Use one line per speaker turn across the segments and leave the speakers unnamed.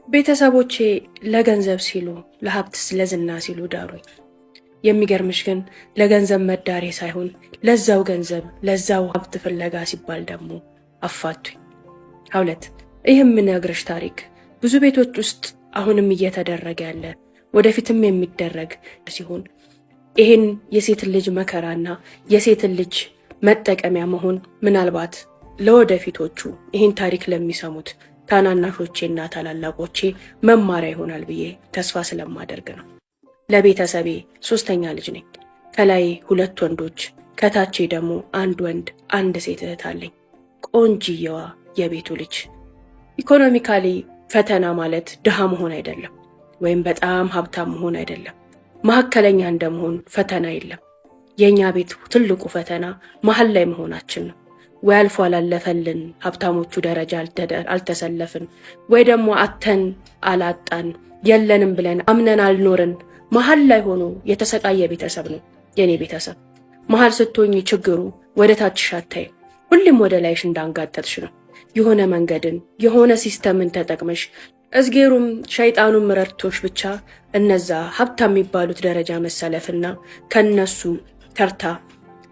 ቤተሰቦቼ ለገንዘብ ሲሉ ለሀብት ለዝና ሲሉ ዳሩኝ። የሚገርምሽ ግን ለገንዘብ መዳሬ ሳይሆን ለዛው ገንዘብ ለዛው ሀብት ፍለጋ ሲባል ደግሞ አፋቱኝ። ሀውለት ይህ የምነግርሽ ታሪክ ብዙ ቤቶች ውስጥ አሁንም እየተደረገ ያለ ወደፊትም የሚደረግ ሲሆን ይህን የሴት ልጅ መከራና የሴት ልጅ መጠቀሚያ መሆን ምናልባት ለወደፊቶቹ ይህን ታሪክ ለሚሰሙት ታናናሾቼና ታላላቆቼ መማሪያ ይሆናል ብዬ ተስፋ ስለማደርግ ነው። ለቤተሰቤ ሶስተኛ ልጅ ነኝ። ከላይ 2 ወንዶች ከታቼ ደግሞ 1 ወንድ 1 ሴት እህት አለኝ። ቆንጂየዋ የቤቱ ልጅ። ኢኮኖሚካሊ ፈተና ማለት ድሃ መሆን አይደለም፣ ወይም በጣም ሀብታም መሆን አይደለም። መካከለኛ እንደመሆን ፈተና የለም። የኛ ቤት ትልቁ ፈተና መሀል ላይ መሆናችን ነው። ወይ አልፎ አላለፈልን ሀብታሞቹ ደረጃ አልተሰለፍን፣ ወይ ደግሞ አተን አላጣን የለንም ብለን አምነን አልኖርን። መሀል ላይ ሆኖ የተሰቃየ ቤተሰብ ነው የኔ ቤተሰብ። መሀል ስትሆኝ ችግሩ ወደ ታችሽ አታይም፣ ሁሌም ወደ ላይሽ እንዳንጋጠጥሽ ነው። የሆነ መንገድን የሆነ ሲስተምን ተጠቅመሽ እዝጌሩም ሸይጣኑም ረድቶሽ ብቻ እነዛ ሀብታም የሚባሉት ደረጃ መሰለፍና ከነሱ ተርታ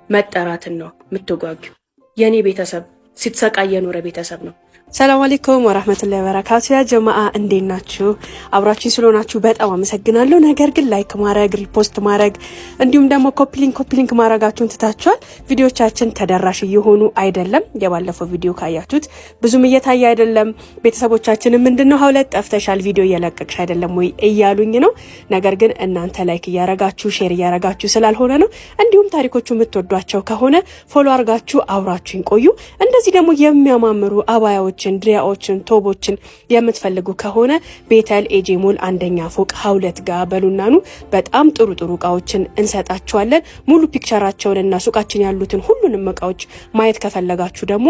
መጠራትን ነው የምትጓጊው። የኔ ቤተሰብ ሲተሰቃየ የኖረ ቤተሰብ ነው።
ሰላም አለይኩም ወራህመቱላሂ ወበረካቱ። ያ ጀማዓ እንዴት ናችሁ? አብራችሁ ስለሆናችሁ በጣም አመሰግናለሁ። ነገር ግን ላይክ ማድረግ፣ ሪፖስት ማድረግ እንዲሁም ደግሞ ኮፒ ሊንክ ማድረጋችሁን ትታችኋል። ቪዲዮቻችን ተደራሽ እየሆኑ አይደለም። የባለፈው ቪዲዮ ካያችሁት ብዙም እየታየ አይደለም። ቤተሰቦቻችን ምንድነው ሀውለት ጠፍተሻል፣ ቪዲዮ እየለቀቅሽ አይደለም ወይ እያሉኝ ነው። ነገር ግን እናንተ ላይክ እያረጋችሁ ሼር እያረጋችሁ ስላልሆነ ነው። እንዲሁም ታሪኮቹ የምትወዷቸው ከሆነ ፎሎ አርጋችሁ አብራችሁን ቆዩ። እንደዚህ ደግሞ የሚያማምሩ አባያዎች ድሪያዎችን ቶቦችን የምትፈልጉ ከሆነ ቤተል ኤጄ ሞል 1ኛ ፎቅ ሀውለት ጋር በሉናኑ በጣም ጥሩ እቃዎችን እንሰጣችኋለን። ሙሉ ፒክቸራቸውን እና ሱቃችን ያሉትን ሁሉንም እቃዎች ማየት ከፈለጋችሁ ደግሞ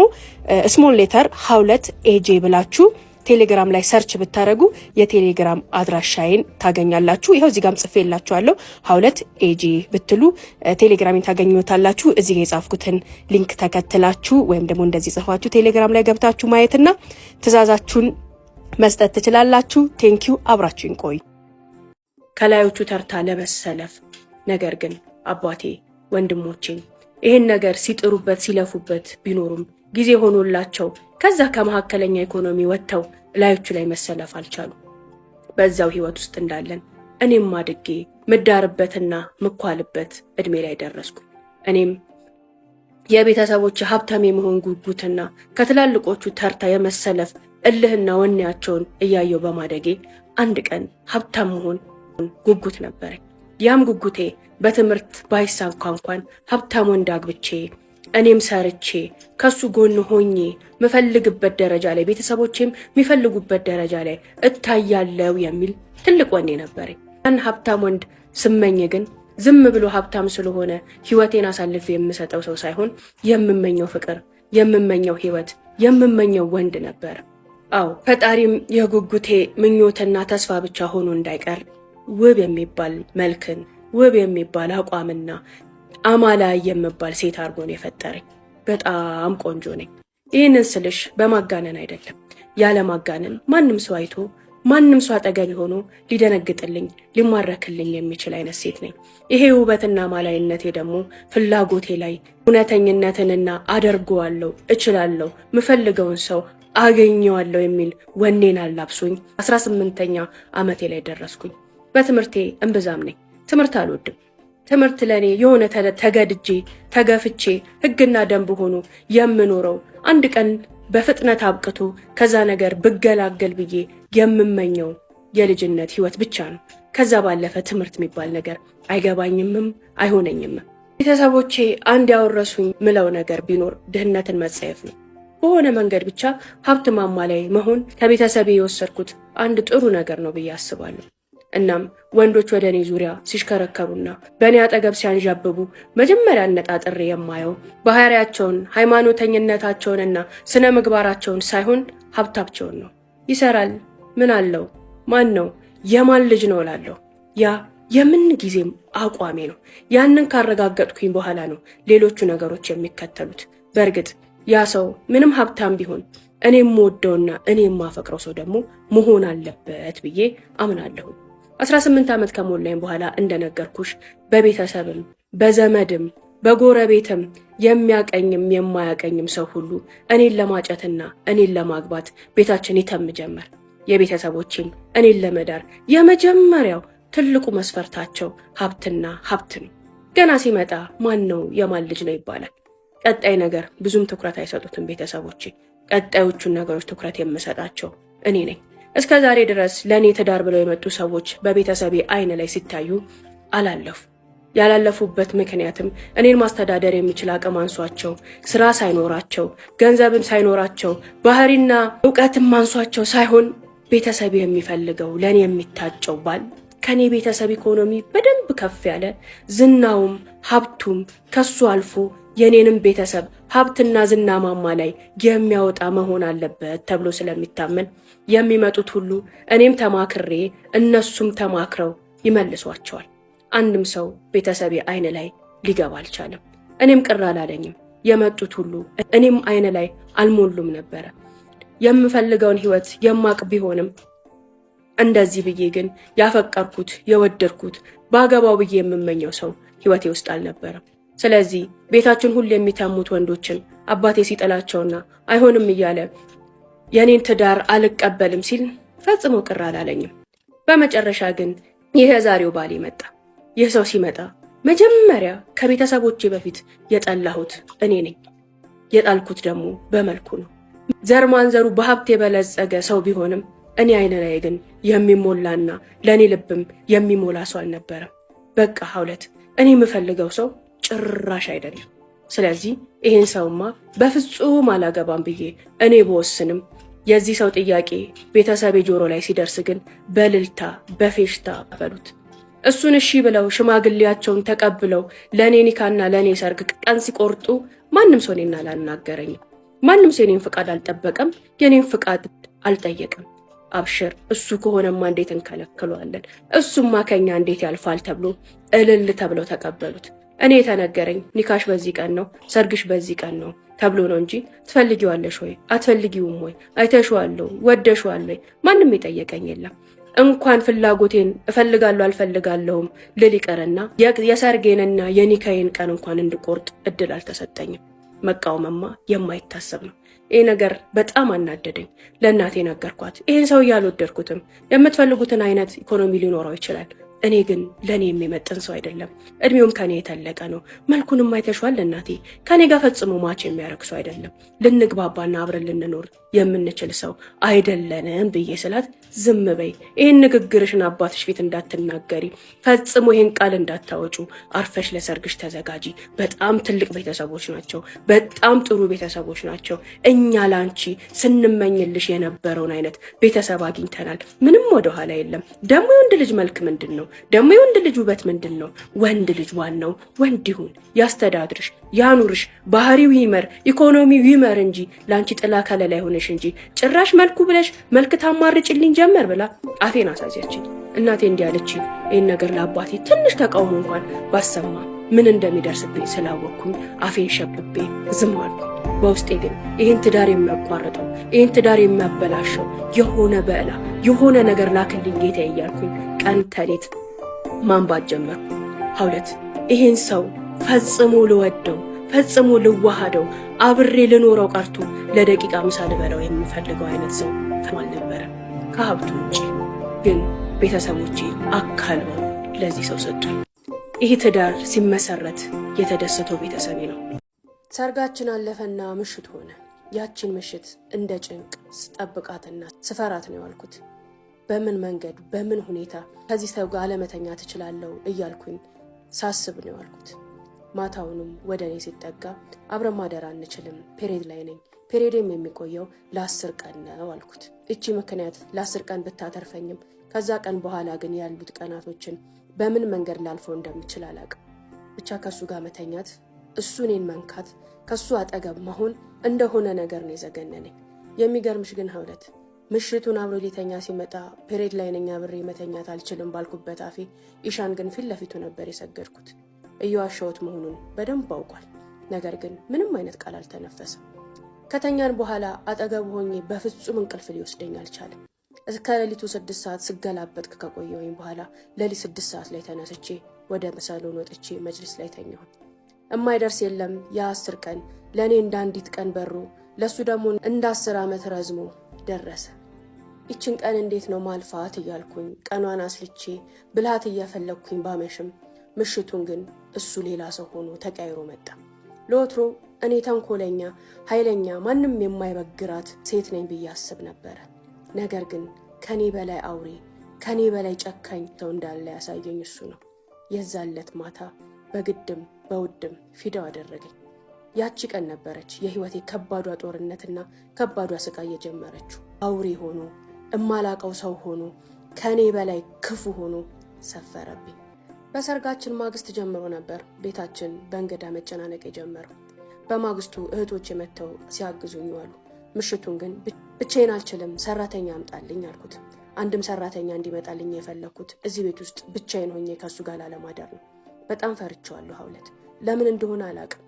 ስሞል ሌተር ሀውለት ኤጄ ብላችሁ ቴሌግራም ላይ ሰርች ብታረጉ የቴሌግራም አድራሻዬን ታገኛላችሁ። ይሄው እዚህ ጋርም ጽፌላችኋለሁ። ሀውለት ኤጂ ብትሉ ቴሌግራሜን ታገኙታላችሁ። እዚህ ጋር የጻፍኩትን ሊንክ ተከትላችሁ ወይም ደግሞ እንደዚህ ጽፋችሁ ቴሌግራም ላይ ገብታችሁ ማየትና ትዕዛዛችሁን መስጠት ትችላላችሁ። ቴንኪው፣ አብራችሁን ቆዩ።
ከላዮቹ ተርታ ለመሰለፍ ነገር ግን አባቴ ወንድሞቼ ይሄን ነገር ሲጥሩበት ሲለፉበት ቢኖሩም ጊዜ ሆኖላቸው ከዛ ከመካከለኛ ኢኮኖሚ ወጥተው ላዮቹ ላይ መሰለፍ አልቻሉ። በዛው ህይወት ውስጥ እንዳለን እኔም አድጌ ምዳርበትና ምኳልበት እድሜ ላይ ደረስኩ። እኔም የቤተሰቦች ሀብታም የመሆን ጉጉትና ከትላልቆቹ ተርታ የመሰለፍ እልህና ወኔያቸውን እያየው በማደጌ አንድ ቀን ሀብታም መሆን ጉጉት ነበረኝ። ያም ጉጉቴ በትምህርት ባይሳካ እንኳን ሀብታም ወንድ አግብቼ እኔም ሰርቼ ከሱ ጎን ሆኜ ምፈልግበት ደረጃ ላይ ቤተሰቦቼም የሚፈልጉበት ደረጃ ላይ እታያለው የሚል ትልቅ ወኔ ነበረኝ። ያን ሀብታም ወንድ ስመኝ ግን ዝም ብሎ ሀብታም ስለሆነ ህይወቴን አሳልፌ የምሰጠው ሰው ሳይሆን የምመኘው ፍቅር፣ የምመኘው ህይወት፣ የምመኘው ወንድ ነበር። አዎ ፈጣሪም የጉጉቴ ምኞትና ተስፋ ብቻ ሆኖ እንዳይቀር ውብ የሚባል መልክን፣ ውብ የሚባል አቋምና አማላ የምባል ሴት አርጎ ነው የፈጠረኝ። በጣም ቆንጆ ነኝ። ይህንን ስልሽ በማጋነን አይደለም። ያለ ማጋነን ማንም ሰው አይቶ ማንም ሰው አጠገብ ሆኖ ሊደነግጥልኝ ሊማረክልኝ የሚችል አይነት ሴት ነኝ። ይሄ ውበትና ማላይነቴ ደግሞ ፍላጎቴ ላይ እውነተኝነትንና አደርገዋለሁ፣ እችላለሁ፣ ምፈልገውን ሰው አገኘዋለሁ የሚል ወኔን አላብሶኝ 18ኛ ዓመቴ ላይ ደረስኩኝ። በትምህርቴ እምብዛም ነኝ። ትምህርት አልወድም። ትምህርት ለኔ የሆነ ተገድጄ ተገፍቼ ህግና ደንብ ሆኖ የምኖረው አንድ ቀን በፍጥነት አብቅቶ ከዛ ነገር ብገላገል ብዬ የምመኘው የልጅነት ህይወት ብቻ ነው። ከዛ ባለፈ ትምህርት የሚባል ነገር አይገባኝምም አይሆነኝም። ቤተሰቦቼ አንድ ያወረሱኝ ምለው ነገር ቢኖር ድህነትን መጸየፍ ነው። በሆነ መንገድ ብቻ ሀብት ማማ ላይ መሆን ከቤተሰቤ የወሰድኩት አንድ ጥሩ ነገር ነው ብዬ አስባለሁ። እናም ወንዶች ወደ እኔ ዙሪያ ሲሽከረከሩና በእኔ አጠገብ ሲያንዣብቡ መጀመሪያ አነጣጥሬ የማየው ባህሪያቸውን፣ ሃይማኖተኝነታቸውንና ስነ ምግባራቸውን ሳይሆን ሀብታቸውን ነው። ይሰራል፣ ምን አለው፣ ማን ነው፣ የማን ልጅ ነው እላለሁ። ያ የምን ጊዜም አቋሜ ነው። ያንን ካረጋገጥኩኝ በኋላ ነው ሌሎቹ ነገሮች የሚከተሉት። በእርግጥ ያ ሰው ምንም ሀብታም ቢሆን እኔም ወደውና እኔም ማፈቅረው ሰው ደግሞ መሆን አለበት ብዬ አምናለሁ። 18 ዓመት ከሞላኝ በኋላ እንደነገርኩሽ በቤተሰብም በዘመድም በጎረቤትም የሚያቀኝም የማያቀኝም ሰው ሁሉ እኔን ለማጨትና እኔን ለማግባት ቤታችን ይተም ጀመር። የቤተሰቦቼም እኔን ለመዳር የመጀመሪያው ትልቁ መስፈርታቸው ሀብትና ሀብት ነው። ገና ሲመጣ ማን ነው የማን ልጅ ነው ይባላል። ቀጣይ ነገር ብዙም ትኩረት አይሰጡትም ቤተሰቦቼ። ቀጣዮቹን ነገሮች ትኩረት የምሰጣቸው እኔ ነኝ። እስከ ዛሬ ድረስ ለእኔ ትዳር ብለው የመጡ ሰዎች በቤተሰቤ አይን ላይ ሲታዩ አላለፉ። ያላለፉበት ምክንያትም እኔን ማስተዳደር የሚችል አቅም አንሷቸው፣ ስራ ሳይኖራቸው፣ ገንዘብም ሳይኖራቸው፣ ባህሪና እውቀትም አንሷቸው ሳይሆን ቤተሰብ የሚፈልገው ለእኔ የሚታጨው ባል ከኔ ቤተሰብ ኢኮኖሚ በደንብ ከፍ ያለ ዝናውም ሀብቱም ከሱ አልፎ የኔንም ቤተሰብ ሀብትና ዝና ማማ ላይ የሚያወጣ መሆን አለበት ተብሎ ስለሚታመን የሚመጡት ሁሉ እኔም ተማክሬ እነሱም ተማክረው ይመልሷቸዋል። አንድም ሰው ቤተሰቤ አይን ላይ ሊገባ አልቻለም። እኔም ቅር አላለኝም። የመጡት ሁሉ እኔም አይን ላይ አልሞሉም ነበረ። የምፈልገውን ህይወት የማቅ ቢሆንም እንደዚህ ብዬ ግን ያፈቀርኩት የወደድኩት ባገባው ብዬ የምመኘው ሰው ህይወቴ ውስጥ አልነበረም። ስለዚህ ቤታችን ሁሉ የሚታሙት ወንዶችን አባቴ ሲጠላቸውና አይሆንም እያለ የኔን ትዳር አልቀበልም ሲል ፈጽሞ ቅር አላለኝም። በመጨረሻ ግን ይህ ዛሬው ባሌ መጣ። ይህ ሰው ሲመጣ መጀመሪያ ከቤተሰቦቼ በፊት የጠላሁት እኔ ነኝ። የጣልኩት ደግሞ በመልኩ ነው። ዘር ማንዘሩ በሀብት የበለጸገ ሰው ቢሆንም እኔ አይነ ላይ ግን የሚሞላና ለእኔ ልብም የሚሞላ ሰው አልነበረም። በቃ ሀውለት እኔ የምፈልገው ሰው ጭራሽ አይደለም። ስለዚህ ይሄን ሰውማ በፍጹም አላገባም ብዬ እኔ በወስንም የዚህ ሰው ጥያቄ ቤተሰቤ ጆሮ ላይ ሲደርስ ግን በልልታ በፌሽታ በሉት። እሱን እሺ ብለው ሽማግሌያቸውን ተቀብለው ለእኔ ኒካና ለእኔ ሰርግ ቀን ሲቆርጡ ማንም ሰው እኔን አላናገረኝም። ማንም ሰው የኔን ፍቃድ አልጠበቀም፣ የኔን ፍቃድ አልጠየቅም። አብሽር እሱ ከሆነማ እንዴት እንከለክለዋለን? እሱማ ከኛ እንዴት ያልፋል ተብሎ እልል ተብለው ተቀበሉት። እኔ የተነገረኝ ኒካሽ በዚህ ቀን ነው፣ ሰርግሽ በዚህ ቀን ነው ተብሎ ነው እንጂ ትፈልጊዋለሽ ወይ አትፈልጊውም ወይ አይተሽዋለሁ ወደሽዋል ወይ ማንም የጠየቀኝ የለም። እንኳን ፍላጎቴን እፈልጋለሁ አልፈልጋለሁም ልል ይቀርና የሰርጌንና የኒካዬን ቀን እንኳን እንድቆርጥ እድል አልተሰጠኝም። መቃወምማ የማይታሰብ ነው። ይሄ ነገር በጣም አናደደኝ። ለእናቴ ነገርኳት። ይሄን ሰው ያልወደድኩትም፣ የምትፈልጉትን አይነት ኢኮኖሚ ሊኖረው ይችላል፣ እኔ ግን ለእኔ የሚመጥን ሰው አይደለም። እድሜውም ከኔ የተለቀ ነው። መልኩንም አይተሽዋል እናቴ፣ ከኔ ጋር ፈጽሞ ማች የሚያደርግ ሰው አይደለም። ልንግባባና አብረን ልንኖር የምንችል ሰው አይደለንም ብዬ ስላት ዝም በይ፣ ይህን ንግግርሽን አባትሽ ፊት እንዳትናገሪ፣ ፈጽሞ ይህን ቃል እንዳታወጩ፣ አርፈሽ ለሰርግሽ ተዘጋጂ። በጣም ትልቅ ቤተሰቦች ናቸው፣ በጣም ጥሩ ቤተሰቦች ናቸው። እኛ ላንቺ ስንመኝልሽ የነበረውን አይነት ቤተሰብ አግኝተናል። ምንም ወደኋላ የለም። ደግሞ የወንድ ልጅ መልክ ምንድን ነው? ደግሞ የወንድ ልጅ ውበት ምንድን ነው? ወንድ ልጅ ዋናው ወንድ ይሁን፣ ያስተዳድርሽ፣ ያኑርሽ፣ ባህሪው ይመር፣ ኢኮኖሚው ይመር እንጂ ላንቺ ጥላ ከለላ ይሆንሽ እንጂ ጭራሽ መልኩ ብለሽ መልክ ታማርጭልኝ ጀመር ብላ አፌን አሳዚያችኝ። እናቴ እንዲያለችኝ ይህን ነገር ለአባቴ ትንሽ ተቃውሞ እንኳን ባሰማ ምን እንደሚደርስብኝ ስላወቅኩኝ አፌን ሸብቤ ዝም አልኩ። በውስጤ ግን ይህን ትዳር የሚያቋርጠው ይህን ትዳር የሚያበላሸው የሆነ በዕላ የሆነ ነገር ላክልኝ ጌታ እያልኩኝ ቀን ተሌት ማንባት ጀመርኩ። ሀውለት ይህን ሰው ፈጽሞ ልወደው ፈጽሞ ልዋሃደው አብሬ ልኖረው ቀርቶ ለደቂቃ ምሳ ልበላው የምፈልገው አይነት ሰው አልነበረም። ከሀብቱ ውጭ ግን ቤተሰቦቼ አካልበው ለዚህ ሰው ሰጡኝ። ይህ ትዳር ሲመሰረት የተደሰተው ቤተሰቤ ነው። ሰርጋችን አለፈና ምሽት ሆነ። ያችን ምሽት እንደ ጭንቅ ስጠብቃትና ስፈራት ነው ያልኩት። በምን መንገድ በምን ሁኔታ ከዚህ ሰው ጋር አለመተኛ ትችላለሁ እያልኩኝ ሳስብ ነው ያልኩት። ማታውንም ወደ እኔ ሲጠጋ አብረን ማደር አንችልም፣ ፔሬድ ላይ ነኝ፣ ፔሬድም የሚቆየው ለ10 ቀን ነው አልኩት። እቺ ምክንያት ለ10 ቀን ብታተርፈኝም ከዛ ቀን በኋላ ግን ያሉት ቀናቶችን በምን መንገድ ላልፈው እንደምችል አላውቅም። ብቻ ከሱ ጋር መተኛት፣ እሱ እኔን መንካት፣ ከሱ አጠገብ መሆን እንደሆነ ነገር ነው የዘገነነኝ። የሚገርምሽ ግን ሀውለት ምሽቱን አብሮ ሊተኛ ሲመጣ ፔሬድ ላይ ነኝ አብሬ መተኛት አልችልም ባልኩበት አፌ ኢሻን ግን ፊት ለፊቱ ነበር የሰገድኩት። እየዋሸሁት መሆኑን በደንብ አውቋል። ነገር ግን ምንም አይነት ቃል አልተነፈሰም። ከተኛን በኋላ አጠገቡ ሆኜ በፍጹም እንቅልፍ ሊወስደኝ አልቻለም። እስከ ሌሊቱ 6 ሰዓት ስገላበጥ ከቆየሁኝ በኋላ ሌሊት 6 ሰዓት ላይ ተነስቼ ወደ ሳሎን ወጥቼ መጅልስ ላይ ተኛሁ። እማይደርስ የለም የ10 ቀን ለእኔ እንደ አንዲት ቀን በሩ ለሱ ደግሞ እንደ 10 ዓመት ረዝሞ ደረሰ። ይችን ቀን እንዴት ነው ማልፋት እያልኩኝ ቀኗን አስልቼ ብልሃት እየፈለግኩኝ ባመሽም ምሽቱን ግን እሱ ሌላ ሰው ሆኖ ተቀይሮ መጣ። ለወትሮ እኔ ተንኮለኛ፣ ኃይለኛ፣ ማንም የማይበግራት ሴት ነኝ ብዬ አስብ ነበረ። ነገር ግን ከኔ በላይ አውሬ፣ ከኔ በላይ ጨካኝ ሰው እንዳለ ያሳየኝ እሱ ነው። የዛለት ማታ በግድም በውድም ፊዳው አደረገኝ። ያቺ ቀን ነበረች የህይወቴ ከባዷ ጦርነትና ከባዷ ስቃይ የጀመረችው። አውሬ ሆኖ እማላቀው ሰው ሆኖ ከኔ በላይ ክፉ ሆኖ ሰፈረብኝ። በሰርጋችን ማግስት ጀምሮ ነበር ቤታችን በእንግዳ መጨናነቅ የጀመረው። በማግስቱ እህቶች መጥተው ሲያግዙኝ ዋሉ። ምሽቱን ግን ብቻዬን አልችልም፣ ሰራተኛ አምጣልኝ አልኩት። አንድም ሰራተኛ እንዲመጣልኝ የፈለኩት እዚህ ቤት ውስጥ ብቻዬን ሆኜ ከሱ ጋር ላለማደር ነው። በጣም ፈርቼዋለሁ ሀውለት፣ ለምን እንደሆነ አላቅም።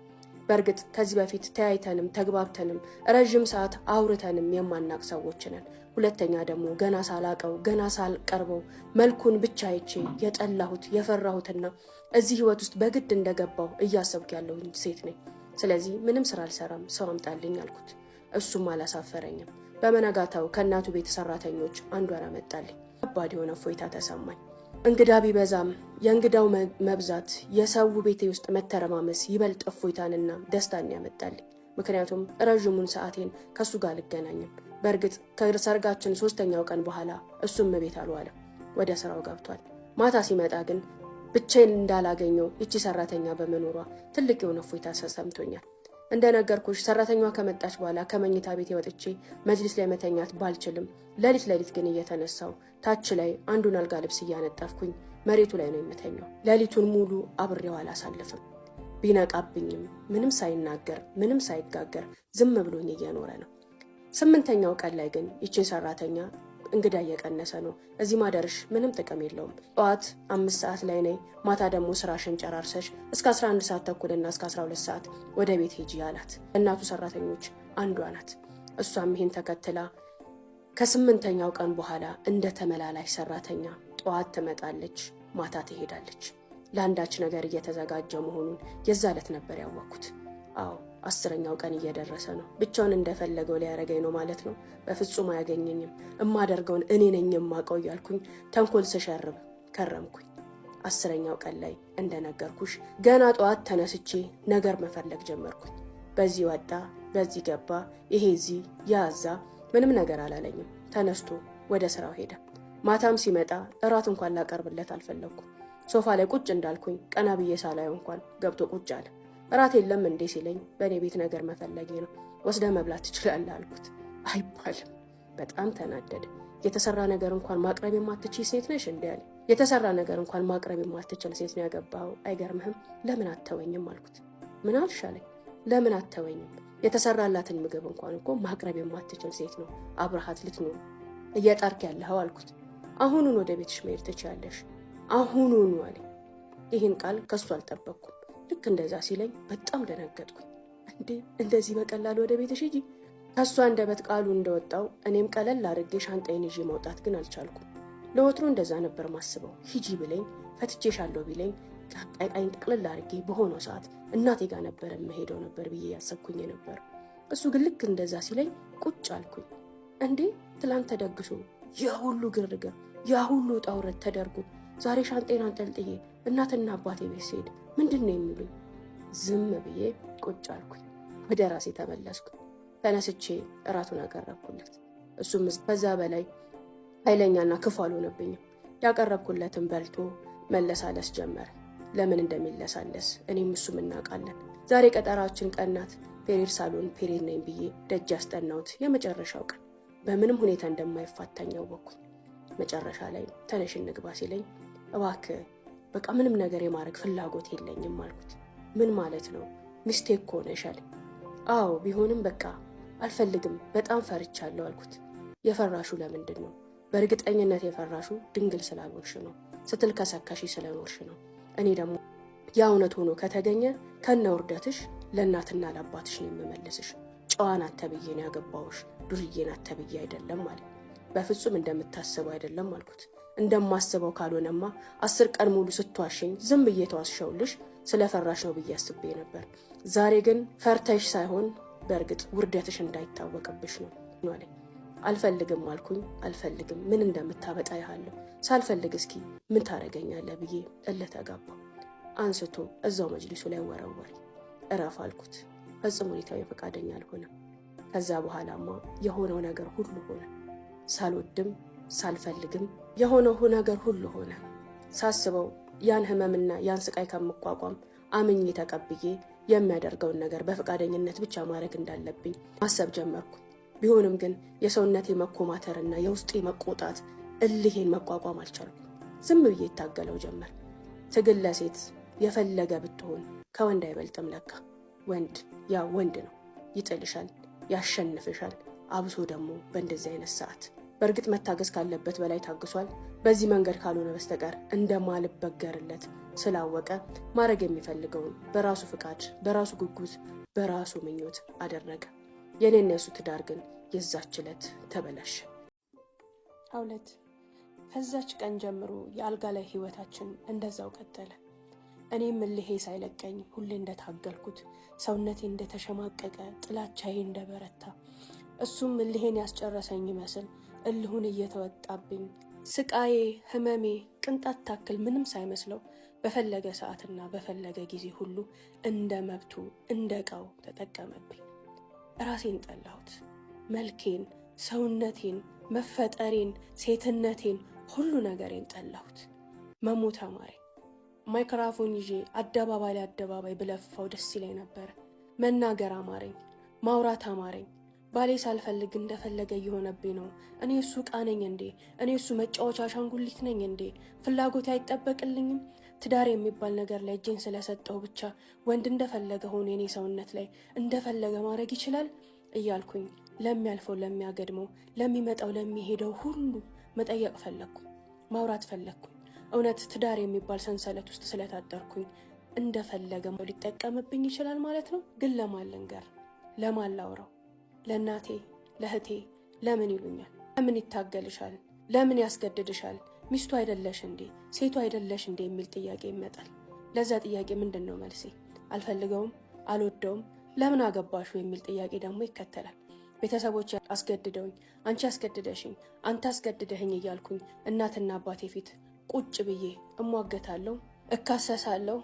በእርግጥ ከዚህ በፊት ተያይተንም ተግባብተንም ረዥም ሰዓት አውርተንም የማናቅ ሰዎች ነን። ሁለተኛ ደግሞ ገና ሳላቀው ገና ሳልቀርበው መልኩን ብቻ አይቼ የጠላሁት የፈራሁትና እዚህ ህይወት ውስጥ በግድ እንደገባው እያሰብኩ ያለሁኝ ሴት ነኝ። ስለዚህ ምንም ስራ አልሰራም፣ ሰው አምጣልኝ አልኩት። እሱም አላሳፈረኝም። በመነጋታው ከእናቱ ቤት ሰራተኞች አንዷን አመጣልኝ። ከባድ የሆነ እፎይታ ተሰማኝ። እንግዳ ቢበዛም የእንግዳው መብዛት የሰው ቤቴ ውስጥ መተረማመስ ይበልጥ እፎይታንና ደስታን ያመጣልኝ። ምክንያቱም ረዥሙን ሰዓቴን ከሱ ጋር አልገናኝም። በእርግጥ ከሰርጋችን 3ኛው ቀን በኋላ እሱም ቤት አልዋለም፣ ወደ ስራው ገብቷል። ማታ ሲመጣ ግን ብቻዬን እንዳላገኘው ይቺ ሰራተኛ በመኖሯ ትልቅ የሆነ እፎይታ ተሰምቶኛል። እንደነገርኩሽ ሰራተኛዋ ከመጣች በኋላ ከመኝታ ቤት ወጥቼ መጅሊስ ላይ መተኛት ባልችልም ሌሊት ግን እየተነሳው ታች ላይ አንዱን አልጋ ልብስ እያነጠፍኩኝ መሬቱ ላይ ነው የምተኛው። ሌሊቱን ሙሉ አብሬው አላሳልፍም። ቢነቃብኝም ምንም ሳይናገር ምንም ሳይጋገር ዝም ብሎኝ እየኖረ ነው። 8ኛው ቀን ላይ ግን ይቺ ሰራተኛ እንግዳ እየቀነሰ ነው፣ እዚህ ማደርሽ ምንም ጥቅም የለውም፣ ጠዋት 5 ሰዓት ላይ ነይ፣ ማታ ደግሞ ስራሽን ጨራርሰሽ እስከ 11 ሰዓት ተኩልና እስከ 12 ሰዓት ወደ ቤት ሄጂ አላት። እናቱ ሰራተኞች አንዷ ናት። እሷም ይሄን ተከትላ ከ8ኛው ቀን በኋላ እንደ ተመላላሽ ሰራተኛ ጠዋት ትመጣለች፣ ማታ ትሄዳለች። ለአንዳች ነገር እየተዘጋጀ መሆኑን የዛ ዕለት ነበር ያወቅኩት። አዎ 10ኛው ቀን እየደረሰ ነው። ብቻውን እንደፈለገው ሊያረገኝ ነው ማለት ነው። በፍጹም አያገኘኝም። እማደርገውን እኔ ነኝ የማውቀው እያልኩኝ ተንኮል ስሸርብ ከረምኩኝ። 10ኛው ቀን ላይ እንደነገርኩሽ ገና ጠዋት ተነስቼ ነገር መፈለግ ጀመርኩኝ። በዚህ ወጣ በዚህ ገባ፣ ይሄ እዚህ ያዛ፣ ምንም ነገር አላለኝም። ተነስቶ ወደ ስራው ሄደ። ማታም ሲመጣ እራት እንኳን ላቀርብለት አልፈለግኩም። ሶፋ ላይ ቁጭ እንዳልኩኝ ቀና ብዬ ሳላየው እንኳን ገብቶ ቁጭ አለ። እራት የለም እንዴ ሲለኝ በእኔ ቤት ነገር መፈለጌ ነው፣ ወስደ መብላት ትችላለህ አልኩት። አይባልም። በጣም ተናደደ። የተሰራ ነገር እንኳን ማቅረብ የማትችል ሴት ነሽ እንዴ አለ። የተሰራ ነገር እንኳን ማቅረብ የማትችል ሴት ነው ያገባኸው፣ አይገርምህም? ለምን አተወኝም አልኩት። ምን አልሻለኝ? ለምን አተወኝም? የተሰራላትን ምግብ እንኳን እኮ ማቅረብ የማትችል ሴት ነው አብረሃት ልትኖር እየጣርክ ያለኸው አልኩት። አሁኑን ወደ ቤትሽ መሄድ ትችያለሽ፣ አሁኑን አለ። ይህን ቃል ከሱ አልጠበቅኩም። ልክ እንደዛ ሲለኝ በጣም ደነገጥኩኝ። እንዴ እንደዚህ በቀላል ወደ ቤትሽ ሂጂ? ከሷ አንደበት ቃሉ እንደወጣው እኔም ቀለል አድርጌ ሻንጣዬን ይዤ መውጣት ግን አልቻልኩም። ለወትሮ እንደዛ ነበር ማስበው። ሂጂ ብለኝ ፈትቼሻለሁ ቢለኝ ቃይቃይን ጠቅልል አድርጌ በሆነው ሰዓት እናቴ ጋር ነበር የምሄደው ነበር ብዬ ያሰብኩኝ ነበር። እሱ ግን ልክ እንደዛ ሲለኝ ቁጭ አልኩኝ። እንዴ ትላንት ተደግሶ ያ ሁሉ ግርግር ያ ሁሉ ውጣ ውረድ ተደርጎ ዛሬ ሻንጤን አንጠልጥዬ እናትና አባቴ ቤት ስሄድ ምንድን ነው የሚሉኝ? ዝም ብዬ ቁጭ አልኩኝ። ወደ ራሴ ተመለስኩ። ተነስቼ እራቱን አቀረብኩለት። እሱም ከዛ በላይ ኃይለኛና ክፉ አልሆነብኝም። ያቀረብኩለትን በልቶ መለሳለስ ጀመረ። ለምን እንደሚለሳለስ እኔም እሱም እናውቃለን። ዛሬ ቀጠራችን ቀናት። ፔሬድ ሳሎን ፔሬድ ነኝ ብዬ ደጅ ያስጠናሁት የመጨረሻው ቀን በምንም ሁኔታ እንደማይፋታኝ አወቅኩኝ። መጨረሻ ላይ ተነሽ እንግባ ሲለኝ እባክህ በቃ ምንም ነገር የማድረግ ፍላጎት የለኝም አልኩት። ምን ማለት ነው? ሚስቴክ ሆነሽ አለ። አዎ ቢሆንም በቃ አልፈልግም፣ በጣም ፈርቻለሁ አልኩት። የፈራሹ ለምንድን ነው? በእርግጠኝነት የፈራሹ ድንግል ስላልሆንሽ ነው፣ ስትልከሰከሺ ስለኖርሽ ነው። እኔ ደግሞ ያ እውነት ሆኖ ከተገኘ ከነ ውርደትሽ ለእናትና ለአባትሽ ነው የምመልስሽ። ጨዋ ናት ተብዬ ነው ያገባሁሽ፣ ዱርዬ ናት ተብዬ አይደለም አለ። በፍጹም እንደምታስበው አይደለም አልኩት። እንደማስበው ካልሆነማ 10 ቀን ሙሉ ስትዋሽኝ ዝም ብዬ ተዋስሸውልሽ ስለፈራሽ ነው ብዬ አስቤ ነበር። ዛሬ ግን ፈርተሽ ሳይሆን በእርግጥ ውርደትሽ እንዳይታወቅብሽ ነው አለኝ። አልፈልግም አልኩኝ። አልፈልግም፣ ምን እንደምታበጣ ያለሁ ሳልፈልግ እስኪ ምን ታረገኛለህ ብዬ እልህ ተጋባሁ። አንስቶ እዛው መጅሊሱ ላይ ወረወሪ። እረፍ አልኩት። ፈጽሞ ሁኔታዊ ፈቃደኛ አልሆነም። ከዛ በኋላማ የሆነው ነገር ሁሉ ሆነ። ሳልወድም ሳልፈልግም የሆነው ነገር ሁሉ ሆነ። ሳስበው ያን ህመምና ያን ስቃይ ከመቋቋም አምኜ ተቀብዬ የሚያደርገውን ነገር በፈቃደኝነት ብቻ ማድረግ እንዳለብኝ ማሰብ ጀመርኩ። ቢሆንም ግን የሰውነቴ መኮማተርና የውስጤ መቆጣት እልሄን መቋቋም አልቻልኩም። ዝም ብዬ ይታገለው ጀመር። ትግል ለሴት የፈለገ ብትሆን ከወንድ አይበልጥም ለካ። ወንድ ያ ወንድ ነው። ይጥልሻል፣ ያሸንፍሻል። አብሶ ደግሞ በእንደዚህ አይነት ሰዓት በእርግጥ መታገስ ካለበት በላይ ታግሷል። በዚህ መንገድ ካልሆነ በስተቀር እንደማልበገርለት ስላወቀ ማድረግ የሚፈልገውን በራሱ ፍቃድ፣ በራሱ ጉጉት፣ በራሱ ምኞት አደረገ። የኔና የሱ ትዳር ግን የዛች ዕለት ተበላሸ።
አውለት ከዛች ቀን ጀምሮ የአልጋ ላይ ህይወታችን እንደዛው ቀጠለ። እኔም እልሄ ሳይለቀኝ ሁሌ እንደታገልኩት፣ ሰውነቴ እንደተሸማቀቀ፣ ጥላቻዬ እንደበረታ፣ እሱም እልሄን ያስጨረሰኝ ይመስል እልሁን እየተወጣብኝ ስቃዬ፣ ህመሜ ቅንጣት ታክል ምንም ሳይመስለው በፈለገ ሰዓትና በፈለገ ጊዜ ሁሉ እንደ መብቱ እንደ ዕቃው ተጠቀመብኝ። ራሴን ጠላሁት። መልኬን፣ ሰውነቴን፣ መፈጠሬን፣ ሴትነቴን፣ ሁሉ ነገሬን ጠላሁት። መሞት አማረኝ። ማይክራፎን ይዤ አደባባይ ለአደባባይ ብለፋው ደስ ይለኝ ነበር። መናገር አማረኝ። ማውራት አማረኝ። ባሌ ሳልፈልግ እንደፈለገ እየሆነብኝ ነው። እኔ እሱ ዕቃ ነኝ እንዴ? እኔ እሱ መጫወቻ አሻንጉሊት ነኝ እንዴ? ፍላጎቴ አይጠበቅልኝም? ትዳር የሚባል ነገር ላይ እጄን ስለሰጠው ብቻ ወንድ እንደፈለገ ሆኖ የኔ ሰውነት ላይ እንደፈለገ ማድረግ ይችላል እያልኩኝ ለሚያልፈው፣ ለሚያገድመው፣ ለሚመጣው፣ ለሚሄደው ሁሉ መጠየቅ ፈለግኩ። ማውራት ፈለግኩኝ። እውነት ትዳር የሚባል ሰንሰለት ውስጥ ስለታጠርኩኝ እንደፈለገ ሊጠቀምብኝ ይችላል ማለት ነው? ግን ለማን ልንገር? ለማን ላውራው? ለእናቴ፣ ለእህቴ ለምን ይሉኛል? ለምን ይታገልሻል? ለምን ያስገድድሻል? ሚስቱ አይደለሽ እንዴ? ሴቱ አይደለሽ እንዴ? የሚል ጥያቄ ይመጣል። ለዛ ጥያቄ ምንድን ነው መልሴ? አልፈልገውም፣ አልወደውም፣ ለምን አገባሹ የሚል ጥያቄ ደግሞ ይከተላል። ቤተሰቦች አስገድደውኝ፣ አንቺ አስገድደሽኝ፣ አንተ አስገድደህኝ እያልኩኝ እናትና አባቴ ፊት ቁጭ ብዬ እሟገታለሁ፣ እካሰሳለሁ።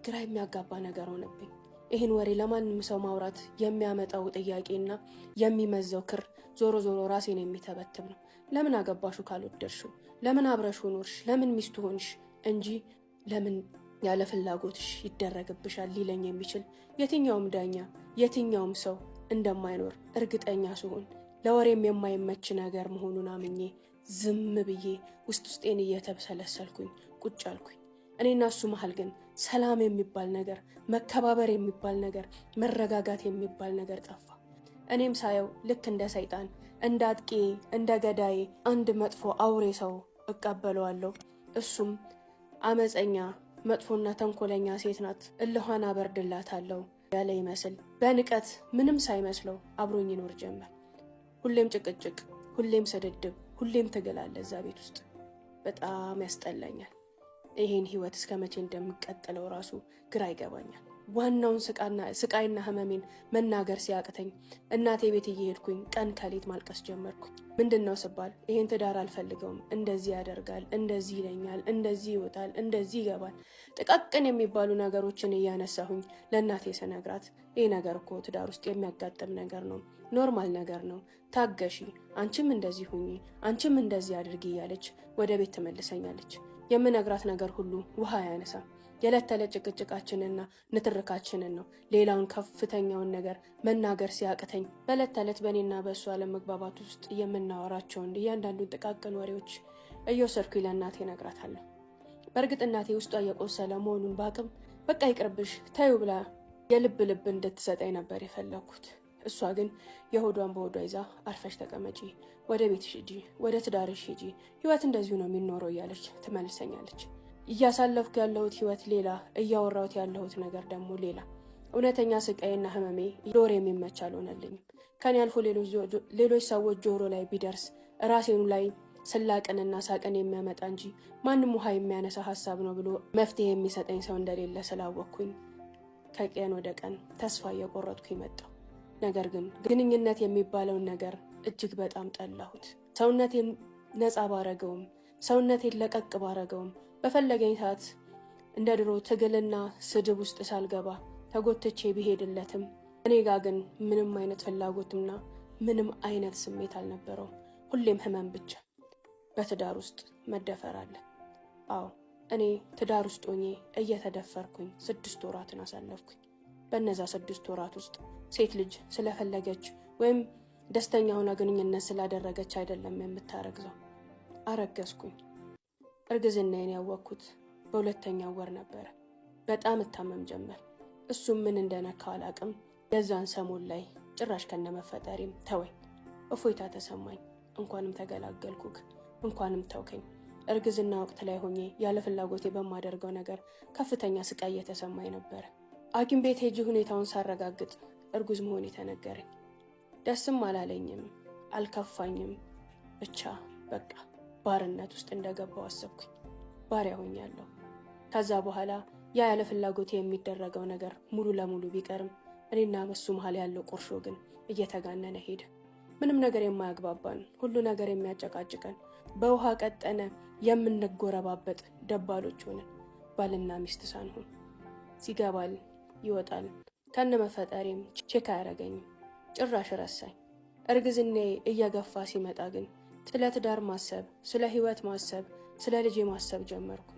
ግራ የሚያጋባ ነገር ሆነብኝ። ይህን ወሬ ለማንም ሰው ማውራት የሚያመጣው ጥያቄና የሚመዘው ክር ዞሮ ዞሮ ራሴን የሚተበትብ ነው። ለምን አገባሹ ካልወደድሽው? ለምን አብረሹ ኖርሽ? ለምን ሚስቱ ሆንሽ እንጂ ለምን ያለ ፍላጎትሽ ይደረግብሻል ሊለኝ የሚችል የትኛውም ዳኛ፣ የትኛውም ሰው እንደማይኖር እርግጠኛ ስሆን ለወሬም የማይመች ነገር መሆኑን አምኜ ዝም ብዬ ውስጤን እየተብሰለሰልኩኝ ቁጭ አልኩኝ። እኔና እሱ መሃል ግን ሰላም የሚባል ነገር፣ መከባበር የሚባል ነገር፣ መረጋጋት የሚባል ነገር ጠፋ። እኔም ሳየው ልክ እንደ ሰይጣን፣ እንደ አጥቂ፣ እንደ ገዳይ፣ አንድ መጥፎ አውሬ ሰው እቀበለዋለሁ። እሱም አመፀኛ፣ መጥፎና ተንኮለኛ ሴት ናት፣ እልኋን አበርድላታለሁ ያለ ይመስል በንቀት ምንም ሳይመስለው አብሮኝ ይኖር ጀመር። ሁሌም ጭቅጭቅ፣ ሁሌም ስድድብ፣ ሁሌም ትግል አለ እዛ ቤት ውስጥ። በጣም ያስጠላኛል። ይሄን ህይወት እስከ መቼ እንደምቀጥለው ራሱ ግራ ይገባኛል። ዋናውን ስቃይና ህመሜን መናገር ሲያቅተኝ እናቴ ቤት እየሄድኩኝ ቀን ከሌት ማልቀስ ጀመርኩኝ። ምንድነው ስባል ይሄን ትዳር አልፈልገውም፣ እንደዚህ ያደርጋል፣ እንደዚህ ይለኛል፣ እንደዚህ ይወጣል፣ እንደዚህ ይገባል። ጥቃቅን የሚባሉ ነገሮችን እያነሳሁኝ ለእናቴ ስነግራት ይሄ ነገር እኮ ትዳር ውስጥ የሚያጋጥም ነገር ነው፣ ኖርማል ነገር ነው፣ ታገሺ፣ አንቺም እንደዚህ ሁኚ፣ አንቺም እንደዚህ አድርጊ እያለች ወደ ቤት ትመልሰኛለች። የምነግራት ነገር ሁሉ ውሃ አያነሳም። የዕለት ተዕለት ጭቅጭቃችንና ንትርካችንን ነው። ሌላውን ከፍተኛውን ነገር መናገር ሲያቅተኝ በዕለት ተዕለት በእኔና በእሱ አለመግባባት ውስጥ የምናወራቸውን እያንዳንዱን ጥቃቅን ወሬዎች እየወሰድኩኝ ለእናቴ እነግራታለሁ። በእርግጥ እናቴ ውስጧ እየቆሰለ መሆኑን ባቅም በቃ ይቅርብሽ ተይው ብላ የልብ ልብ እንድትሰጠኝ ነበር የፈለግኩት። እሷ ግን የሆዷን በሆዷ ይዛ አርፈሽ ተቀመጪ፣ ወደ ቤትሽ ሂጂ፣ ወደ ትዳርሽ ሂጂ፣ ህይወት እንደዚሁ ነው የሚኖረው እያለች ትመልሰኛለች። እያሳለፍኩ ያለሁት ህይወት ሌላ፣ እያወራሁት ያለሁት ነገር ደግሞ ሌላ።
እውነተኛ ስቃይና ህመሜ ዶር የሚመች አልሆነልኝም። ከኔ አልፎ ሌሎች ሰዎች ጆሮ ላይ ቢደርስ ራሴኑ ላይ ስላቅንና ሳቅን የሚያመጣ እንጂ ማንም ውሃ የሚያነሳ ሀሳብ ነው ብሎ መፍትሄ የሚሰጠኝ ሰው እንደሌለ ስላወቅኩኝ ከቀን ወደ ቀን ተስፋ እየቆረጥኩኝ መጣሁ። ነገር ግን ግንኙነት የሚባለውን ነገር እጅግ በጣም ጠላሁት። ሰውነቴን ነፃ ባረገውም ሰውነቴን ለቀቅ ባረገውም በፈለገኝ ሰዓት እንደ ድሮ ትግልና ስድብ ውስጥ ሳልገባ ተጎትቼ ቢሄድለትም እኔ ጋር ግን ምንም አይነት ፍላጎትና ምንም አይነት ስሜት አልነበረውም። ሁሌም ህመም ብቻ። በትዳር ውስጥ መደፈር አለ። አዎ እኔ ትዳር ውስጥ ሆኜ እየተደፈርኩኝ 6 ወራትን አሳለፍኩኝ። በእነዛ 6 ወራት ውስጥ ሴት ልጅ ስለፈለገች ወይም ደስተኛ ሆና ግንኙነት ስላደረገች አይደለም የምታረግዘው። አረገዝኩኝ። እርግዝናዬን ያወቅኩት በ2ኛው ወር ነበረ። በጣም እታመም ጀመር። እሱም ምን እንደነካው አላቅም። የዛን ሰሞን ላይ ጭራሽ ከነመፈጠሪም ተወኝ። እፎይታ ተሰማኝ። እንኳንም ተገላገልኩክ፣ እንኳንም ተውከኝ። እርግዝና ወቅት ላይ ሆኜ ያለ ፍላጎቴ በማደርገው ነገር ከፍተኛ ስቃይ እየተሰማኝ ነበረ። ሐኪም ቤት ሄጄ ሁኔታውን ሳረጋግጥ እርጉዝ መሆኔ ተነገረኝ። ደስም አላለኝም፣ አልከፋኝም። ብቻ በቃ ባርነት ውስጥ እንደገባው አሰብኩኝ። ባሪያ ሆኛለሁ። ከዛ በኋላ ያ ያለ ፍላጎቴ የሚደረገው ነገር ሙሉ ለሙሉ ቢቀርም እኔና በሱ መሀል ያለው ቁርሾ ግን እየተጋነነ ሄደ። ምንም ነገር የማያግባባን፣ ሁሉ ነገር የሚያጨቃጭቀን፣ በውሃ ቀጠነ የምንጎረባበጥ ደባሎች ሆነን ባልና ሚስት ሳንሆን ሲገባል ይወጣል ከነመፈጠሬም ቼክ አያረገኝም። ጭራሽ ረሳኝ። እርግዝናዬ እየገፋ ሲመጣ ግን ስለ ትዳር ማሰብ፣ ስለ ህይወት ማሰብ፣ ስለ ልጄ ማሰብ ጀመርኩ።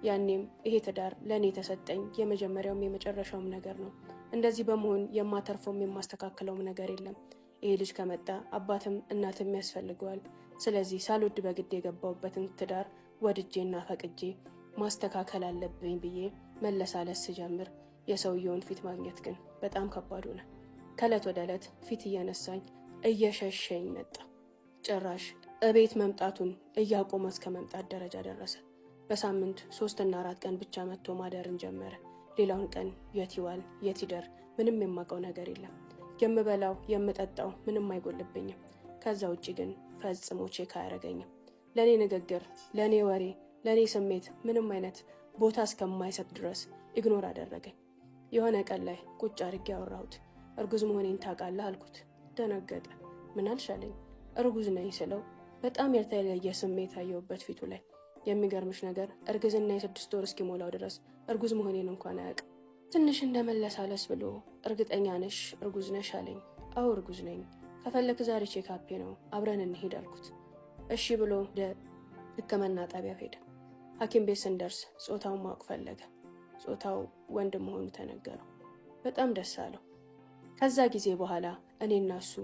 ያኔም ይሄ ትዳር ለእኔ የተሰጠኝ የመጀመሪያውም የመጨረሻውም ነገር ነው። እንደዚህ በመሆን የማተርፈውም የማስተካከለውም ነገር የለም። ይሄ ልጅ ከመጣ አባትም እናትም ያስፈልገዋል። ስለዚህ ሳልወድ በግድ የገባውበትን ትዳር ወድጄና ፈቅጄ ማስተካከል አለብኝ ብዬ መለሳለስ ስጀምር የሰውየውን ፊት ማግኘት ግን በጣም ከባድ ሆነ። ከዕለት ወደ ዕለት ፊት እየነሳኝ እየሸሸኝ መጣ። ጭራሽ እቤት መምጣቱን እያቆመ እስከ መምጣት ደረጃ ደረሰ። በሳምንት 3 እና 4 ቀን ብቻ መጥቶ ማደርን ጀመረ። ሌላውን ቀን የት ይዋል የት ይደር ምንም የማውቀው ነገር የለም። የምበላው የምጠጣው ምንም አይጎልብኝም። ከዛ ውጭ ግን ፈጽሞ ቼክ አያረገኝም። ለኔ ንግግር፣ ለኔ ወሬ፣ ለኔ ስሜት ምንም አይነት ቦታ እስከማይሰጥ ድረስ ኢግኖር አደረገኝ። የሆነ ቀን ላይ ቁጭ አድርጌ ያወራሁት እርጉዝ መሆኔን ታውቃለህ አልኩት። ደነገጠ። ምን አልሻለኝ። እርጉዝ ነኝ ስለው በጣም የተለየ ስሜት አየሁበት ፊቱ ላይ። የሚገርምሽ ነገር እርግዝና የ6 ወር እስኪሞላው ድረስ እርጉዝ መሆኔን እንኳን አያውቅም። ትንሽ እንደመለሳለስ ብሎ እርግጠኛ ነሽ እርጉዝ ነሽ አለኝ። አዎ እርጉዝ ነኝ፣ ከፈለክ ዛሬ ቼካፔ ነው አብረን እንሄድ አልኩት። እሺ ብሎ ወደ ሕክምና ጣቢያ ሄደ። ሐኪም ቤት ስንደርስ ጾታውን ማወቅ ፈለገ። ጾታው ወንድ መሆኑ ተነገረው። በጣም ደስ አለው። ከዛ ጊዜ በኋላ እኔና እሱ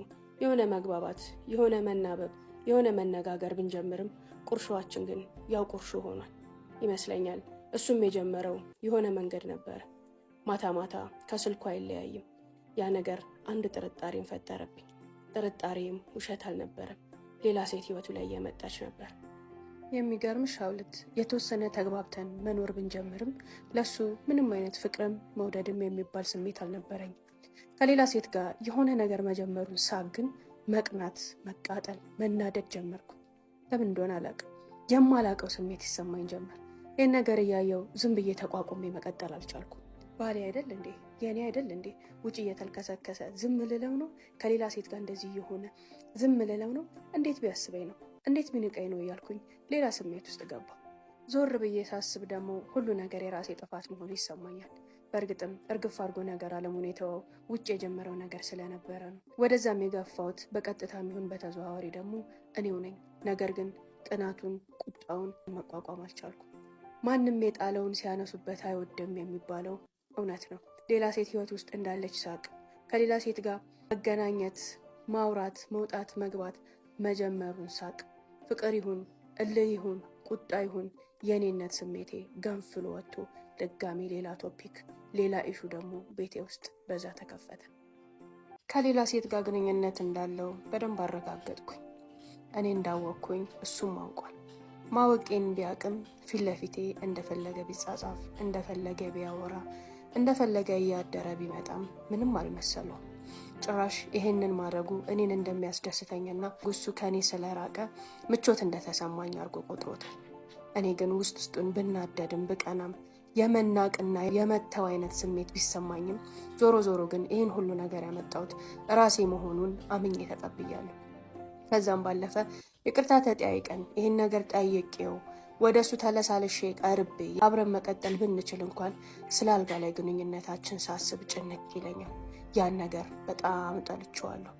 የሆነ መግባባት፣ የሆነ መናበብ፣ የሆነ መነጋገር ብንጀምርም ቁርሾአችን ግን ያው ቁርሾ ሆኗል ይመስለኛል። እሱም የጀመረው የሆነ መንገድ ነበረ። ማታ ማታ ከስልኩ አይለያይም። ያ ነገር አንድ ጥርጣሬን ፈጠረብኝ። ጥርጣሬም ውሸት አልነበረም። ሌላ ሴት ህይወቱ ላይ እየመጣች ነበር። የሚገርምሽ ሐውልት የተወሰነ ተግባብተን መኖር ብንጀምርም ለሱ ምንም አይነት ፍቅርም መውደድም የሚባል ስሜት አልነበረኝ። ከሌላ ሴት ጋር የሆነ ነገር መጀመሩን ሳቅ ግን መቅናት፣ መቃጠል፣ መናደድ ጀመርኩ። ለምን እንደሆነ አላውቅም። የማላውቀው ስሜት ይሰማኝ ጀመር። ይህን ነገር እያየው ዝም ብዬ ተቋቁሜ መቀጠል አልቻልኩም። ባሌ አይደል እንዴ? የኔ አይደል እንዴ? ውጭ እየተልከሰከሰ ዝም ልለው ነው? ከሌላ ሴት ጋር እንደዚህ እየሆነ ዝም ልለው ነው? እንዴት ቢያስበኝ ነው? እንዴት ቢንቀኝ ነው እያልኩኝ ሌላ ስሜት ውስጥ ገባ። ዞር ብዬ ሳስብ ደግሞ ሁሉ ነገር የራሴ ጥፋት መሆኑ ይሰማኛል። በእርግጥም እርግፍ አድርጎ ነገር አለሙን የተወው ውጭ የጀመረው ነገር ስለነበረ ነው። ወደዛም የገፋሁት በቀጥታ የሚሆን በተዘዋዋሪ ደግሞ እኔው ነኝ። ነገር ግን ቅናቱን፣ ቁጣውን መቋቋም አልቻልኩም። ማንም የጣለውን ሲያነሱበት አይወድም የሚባለው እውነት ነው። ሌላ ሴት ህይወት ውስጥ እንዳለች ሳቅ፣ ከሌላ ሴት ጋር መገናኘት፣ ማውራት፣ መውጣት፣ መግባት መጀመሩን ሳቅ፣ ፍቅር ይሁን እልህ ይሁን ቁጣ ይሁን የኔነት ስሜቴ ገንፍሎ ወጥቶ ድጋሚ ሌላ ቶፒክ፣ ሌላ ኢሹ ደግሞ ቤቴ ውስጥ በዛ ተከፈተ። ከሌላ ሴት ጋር ግንኙነት እንዳለው በደንብ አረጋገጥኩኝ። እኔ እንዳወቅኩኝ እሱም አውቋል። ማወቄን ቢያቅም ፊት ለፊቴ እንደፈለገ ቢጻጻፍ፣ እንደፈለገ ቢያወራ፣ እንደፈለገ እያደረ ቢመጣም ምንም አልመሰለው። ጭራሽ ይሄንን ማድረጉ እኔን እንደሚያስደስተኝና እሱ ከኔ ስለራቀ ምቾት እንደተሰማኝ አድርጎ ቆጥሮታል። እኔ ግን ውስጡን ብናደድም ብቀናም የመናቅና የመተው አይነት ስሜት ቢሰማኝም ዞሮ ግን ይህን ሁሉ ነገር ያመጣሁት ራሴ መሆኑን አምኜ ተቀብያለሁ። ከዛም ባለፈ ይቅርታ ተጠያይቀን ይህን ነገር ጠይቄው ወደ እሱ ተለሳልሼ ቀርቤ አብረን መቀጠል ብንችል እንኳን ስለ አልጋ ላይ ግንኙነታችን ሳስብ ጭንቅ ይለኛል። ያን ነገር በጣም ጠልቼዋለሁ።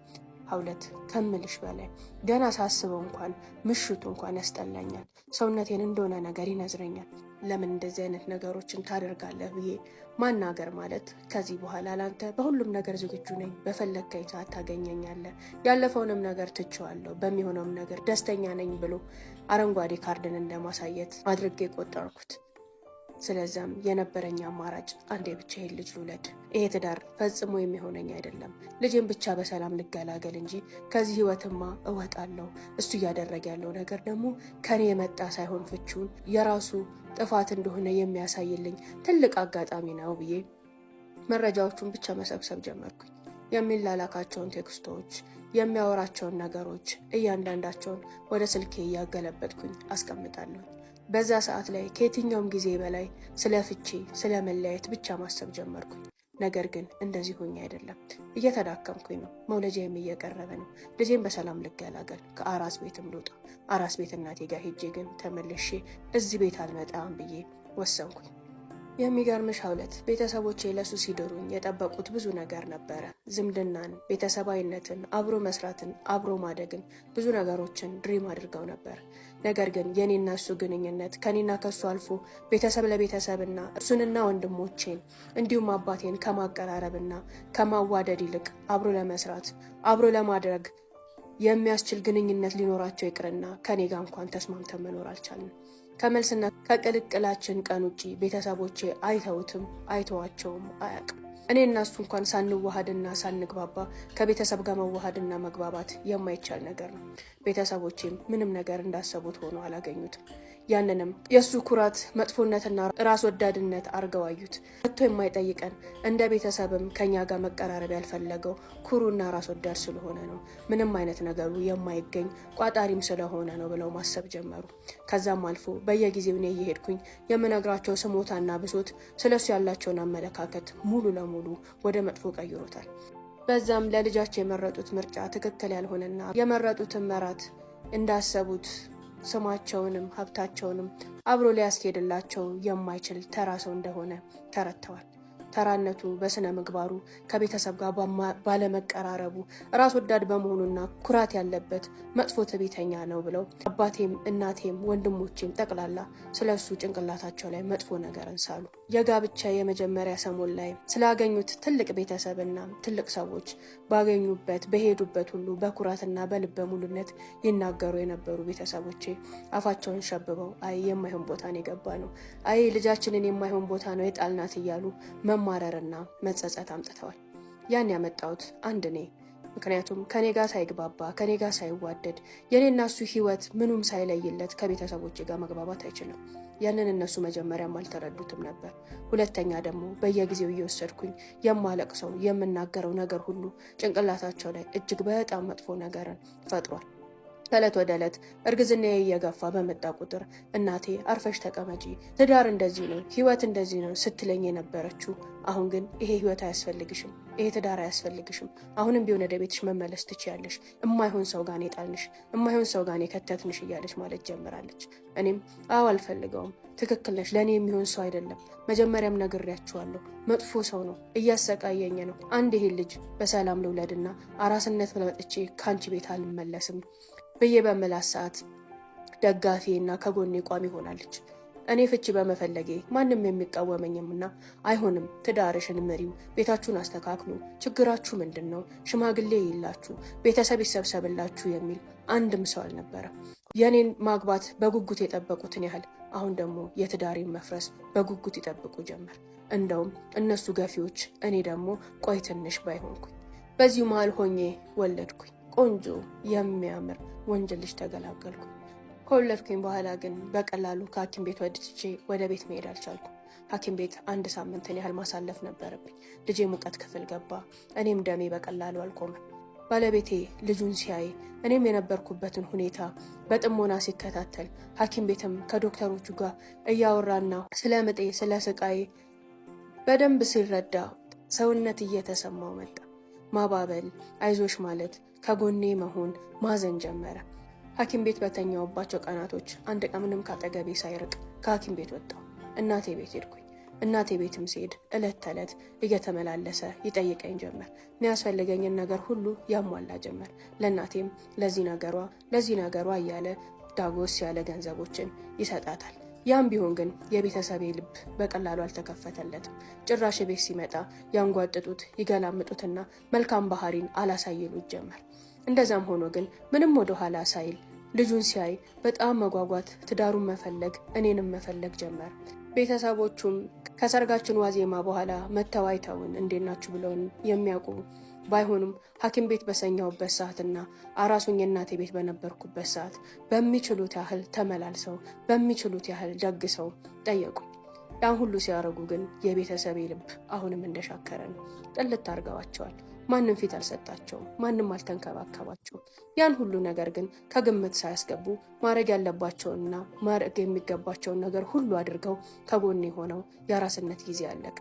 ሀውለት ከምልሽ በላይ ገና ሳስበው እንኳን ምሽቱ እንኳን ያስጠላኛል። ሰውነቴን እንደሆነ ነገር ይነዝረኛል። ለምን እንደዚህ አይነት ነገሮችን ታደርጋለህ ብዬ ማናገር ማለት ከዚህ በኋላ ላንተ በሁሉም ነገር ዝግጁ ነኝ፣ በፈለግከኝ ሰዓት ታገኘኛለህ፣ ያለፈውንም ነገር ትቼዋለሁ፣ በሚሆነውም ነገር ደስተኛ ነኝ ብሎ አረንጓዴ ካርድን እንደማሳየት አድርጌ ቆጠርኩት። ስለዛም የነበረኝ አማራጭ አንዴ ብቻ ይሄን ልጅ ልውለድ። ይሄ ትዳር ፈጽሞ የሚሆነኝ አይደለም። ልጄን ብቻ በሰላም ልገላገል እንጂ ከዚህ ህይወትማ እወጣለሁ። እሱ እያደረገ ያለው ነገር ደግሞ ከኔ የመጣ ሳይሆን ፍቹን የራሱ ጥፋት እንደሆነ የሚያሳይልኝ ትልቅ አጋጣሚ ነው ብዬ መረጃዎቹን ብቻ መሰብሰብ ጀመርኩኝ። የሚላላካቸውን ቴክስቶች፣ የሚያወራቸውን ነገሮች እያንዳንዳቸውን ወደ ስልኬ እያገለበጥኩኝ አስቀምጣለሁ። በዛ ሰዓት ላይ ከየትኛውም ጊዜ በላይ ስለ ፍቺ፣ ስለ መለያየት ብቻ ማሰብ ጀመርኩኝ። ነገር ግን እንደዚህ ሆኜ አይደለም፣ እየተዳከምኩኝ ነው። መውለጃዬም እየቀረበ ነው። ልጄን በሰላም ልገላገል፣ ከአራስ ቤትም ልውጣ። አራስ ቤት እናቴ ጋር ሄጄ ግን ተመልሼ እዚህ ቤት አልመጣም ብዬ ወሰንኩኝ። የሚገርምሽ ሀውለት ቤተሰቦቼ ለሱ ሲድሩኝ የጠበቁት ብዙ ነገር ነበረ። ዝምድናን፣ ቤተሰባዊነትን፣ አብሮ መስራትን፣ አብሮ ማደግን፣ ብዙ ነገሮችን ድሪም አድርገው ነበር። ነገር ግን የኔና እሱ ግንኙነት ከኔና ከሱ አልፎ ቤተሰብ ለቤተሰብና እሱንና ወንድሞቼን እንዲሁም አባቴን ከማቀራረብና ከማዋደድ ይልቅ አብሮ ለመስራት አብሮ ለማድረግ የሚያስችል ግንኙነት ሊኖራቸው ይቅርና ከኔ ጋር እንኳን ተስማምተን መኖር አልቻልንም። ከመልስና ከቅልቅላችን ቀን ውጪ ቤተሰቦቼ አይተውትም አይተዋቸውም አያውቅም። እኔ እና እሱ እንኳን ሳንዋሃድና ሳንግባባ ከቤተሰብ ጋር መዋሃድና መግባባት የማይቻል ነገር ነው። ቤተሰቦቼም ምንም ነገር እንዳሰቡት ሆኖ አላገኙትም። ያንንም የእሱ ኩራት፣ መጥፎነትና ራስ ወዳድነት አርገው አዩት። መጥቶ የማይጠይቀን እንደ ቤተሰብም ከኛ ጋር መቀራረብ ያልፈለገው ኩሩና ራስ ወዳድ ስለሆነ ነው። ምንም አይነት ነገሩ የማይገኝ ቋጣሪም ስለሆነ ነው ብለው ማሰብ ጀመሩ። ከዛም አልፎ በየጊዜው እኔ እየሄድኩኝ የምነግራቸው ስሞታና ብሶት ስለሱ ያላቸውን አመለካከት ሙሉ ለሙሉ ወደ መጥፎ ቀይሮታል። በዛም ለልጃቸው የመረጡት ምርጫ ትክክል ያልሆነና የመረጡትን መራት እንዳሰቡት ስማቸውንም ሀብታቸውንም አብሮ ሊያስኬድላቸው የማይችል ተራ ሰው እንደሆነ ተረድተዋል። ተራነቱ በስነ ምግባሩ ከቤተሰብ ጋር ባለመቀራረቡ ራስ ወዳድ በመሆኑና ኩራት ያለበት መጥፎ ትዕቢተኛ ነው ብለው አባቴም እናቴም ወንድሞቼም ጠቅላላ ስለሱ ጭንቅላታቸው ላይ መጥፎ ነገር እንሳሉ። የጋብቻ የመጀመሪያ ሰሞን ላይ ስላገኙት ትልቅ ቤተሰብና ትልቅ ሰዎች ባገኙበት በሄዱበት ሁሉ በኩራትና በልበ ሙሉነት ይናገሩ የነበሩ ቤተሰቦቼ አፋቸውን ሸብበው አይ የማይሆን ቦታ ነው የገባ ነው፣ አይ ልጃችንን የማይሆን ቦታ ነው የጣልናት እያሉ መማረርና መጸጸት አምጥተዋል። ያን ያመጣሁት አንድ እኔ፣ ምክንያቱም ከኔ ጋር ሳይግባባ ከኔ ጋር ሳይዋደድ የኔና እሱ ህይወት ምኑም ሳይለይለት ከቤተሰቦቼ ጋር መግባባት አይችልም። ያንን እነሱ መጀመሪያም አልተረዱትም ነበር። ሁለተኛ ደግሞ በየጊዜው እየወሰድኩኝ የማለቅሰው የምናገረው ነገር ሁሉ ጭንቅላታቸው ላይ እጅግ በጣም መጥፎ ነገርን ፈጥሯል። ከዕለት ወደ ዕለት እርግዝናዬ እየገፋ በመጣ ቁጥር እናቴ አርፈሽ ተቀመጪ፣ ትዳር እንደዚህ ነው፣ ህይወት እንደዚህ ነው ስትለኝ የነበረችው አሁን ግን ይሄ ህይወት አያስፈልግሽም፣ ይሄ ትዳር አያስፈልግሽም፣ አሁንም ቢሆን ወደ ቤትሽ መመለስ ትችያለሽ፣ እማይሆን ሰው ጋር የጣልንሽ፣ እማይሆን ሰው ጋር የከተትንሽ እያለች ማለት ጀምራለች። እኔም አዎ አልፈልገውም፣ ትክክል ነሽ፣ ለእኔ የሚሆን ሰው አይደለም፣ መጀመሪያም ነግሬያችኋለሁ፣ መጥፎ ሰው ነው፣ እያሰቃየኝ ነው፣ አንድ ይሄ ልጅ በሰላም ልውለድና አራስነት መጥቼ ከአንቺ ቤት አልመለስም ብዬ በመላስ ሰዓት ደጋፊ እና ከጎኔ ቋሚ ሆናለች። እኔ ፍቺ በመፈለጌ ማንም የሚቃወመኝምና አይሆንም፣ ትዳርሽን ምሪው፣ ቤታችሁን አስተካክሉ፣ ችግራችሁ ምንድን ነው፣ ሽማግሌ ይላችሁ፣ ቤተሰብ ይሰብሰብላችሁ የሚል አንድም ሰው አልነበረም። የኔን ማግባት በጉጉት የጠበቁትን ያህል አሁን ደግሞ የትዳሬን መፍረስ በጉጉት ይጠብቁ ጀመር። እንደውም እነሱ ገፊዎች፣ እኔ ደግሞ ቆይ ትንሽ ባይሆንኩኝ። በዚሁ መሀል ሆኜ ወለድኩኝ። ቆንጆ የሚያምር ወንድ ልጅ ተገላገልኩ። ከወለድኩኝ በኋላ ግን በቀላሉ ከሐኪም ቤት ወጥቼ ወደ ቤት መሄድ አልቻልኩም። ሐኪም ቤት 1 ሳምንትን ያህል ማሳለፍ ነበረብኝ። ልጄ ሙቀት ክፍል ገባ። እኔም ደሜ በቀላሉ አልቆመም። ባለቤቴ ልጁን ሲያይ እኔም የነበርኩበትን ሁኔታ በጥሞና ሲከታተል ሐኪም ቤትም ከዶክተሮቹ ጋር እያወራና ስለ ምጤ ስለ ስቃይ በደንብ ሲረዳ ሰውነት እየተሰማው መጣ። ማባበል፣ አይዞሽ ማለት፣ ከጎኔ መሆን፣ ማዘን ጀመረ። ሐኪም ቤት በተኛውባቸው ቀናቶች አንድ ቀን ምንም ካጠገቤ ሳይርቅ ከሐኪም ቤት ወጣሁ። እናቴ ቤት ሄድኩኝ። እናቴ ቤትም ሲሄድ ዕለት ተዕለት እየተመላለሰ ይጠይቀኝ ጀመር። የሚያስፈልገኝን ነገር ሁሉ ያሟላ ጀመር። ለእናቴም ለዚህ ነገሯ እያለ ዳጎስ ያለ ገንዘቦችን ይሰጣታል። ያም ቢሆን ግን የቤተሰቤ ልብ በቀላሉ አልተከፈተለትም። ጭራሽ ቤት ሲመጣ ያንጓጥጡት፣ ይገላምጡትና መልካም ባህሪን አላሳይሉት ጀመር። እንደዛም ሆኖ ግን ምንም ወደ ኋላ ሳይል ልጁን ሲያይ በጣም መጓጓት፣ ትዳሩን መፈለግ፣ እኔንም መፈለግ ጀመር። ቤተሰቦቹም ከሰርጋችን ዋዜማ በኋላ መተው አይተውን እንዴት ናችሁ ብለውን የሚያውቁ ባይሆኑም ሐኪም ቤት በሰኛውበት ሰዓትና አራሱኝ እናቴ ቤት በነበርኩበት ሰዓት በሚችሉት ያህል ተመላልሰው በሚችሉት ያህል ደግሰው ጠየቁ። ያን ሁሉ ሲያደርጉ ግን የቤተሰቤ ልብ አሁንም እንደሻከረ ነው። ጥልት አድርገዋቸዋል። ማንም ፊት አልሰጣቸውም። ማንም አልተንከባከባቸውም። ያን ሁሉ ነገር ግን ከግምት ሳያስገቡ ማድረግ ያለባቸውንና ማድረግ የሚገባቸውን ነገር ሁሉ አድርገው ከጎኔ ሆነው የአራስነት ጊዜ አለቀ።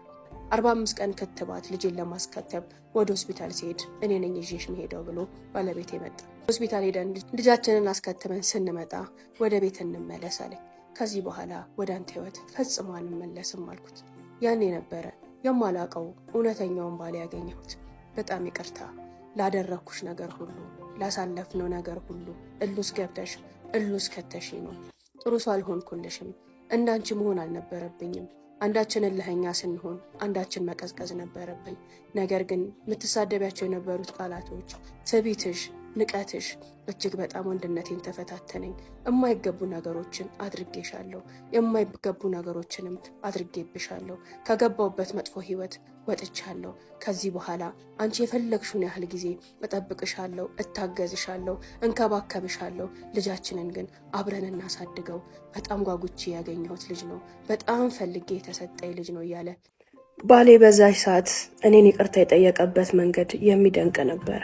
45 ቀን ክትባት ልጄን ለማስከተብ ወደ ሆስፒታል ሲሄድ እኔ ነኝ ይዤሽ መሄደው ብሎ ባለቤቴ መጣ። ሆስፒታል ሄደን ልጃችንን አስከትበን ስንመጣ ወደ ቤት እንመለስ አለኝ። ከዚህ በኋላ ወደ አንተ ህይወት ፈጽሞ አንመለስም አልኩት። ያኔ ነበረ የማላቀው እውነተኛውን ባል ያገኘሁት። በጣም ይቅርታ ላደረኩሽ ነገር ሁሉ፣ ላሳለፍነው ነገር ሁሉ እሉስ ገብተሽ እሉስ ከተሽ ነው። ጥሩ ሰው አልሆንኩልሽም። እንዳንቺ መሆን አልነበረብኝም። አንዳችን እልህኛ ስንሆን አንዳችን መቀዝቀዝ ነበረብን። ነገር ግን የምትሳደቢያቸው የነበሩት ቃላቶች፣ ትዕቢትሽ፣ ንቀትሽ እጅግ በጣም ወንድነቴን ተፈታተነኝ። የማይገቡ ነገሮችን አድርጌሻለሁ፣ የማይገቡ ነገሮችንም አድርጌብሻለሁ። ከገባውበት መጥፎ ህይወት ወጥቻለሁ። ከዚህ በኋላ አንቺ የፈለግሽውን ያህል ጊዜ እጠብቅሻለሁ፣ እታገዝሻለሁ፣ እንከባከብሻለሁ። ልጃችንን ግን አብረን እናሳድገው። በጣም ጓጉቼ ያገኘሁት ልጅ ነው፣ በጣም ፈልጌ የተሰጠኝ ልጅ ነው እያለ ባሌ በዛች ሰዓት እኔን ይቅርታ የጠየቀበት መንገድ የሚደንቅ ነበር።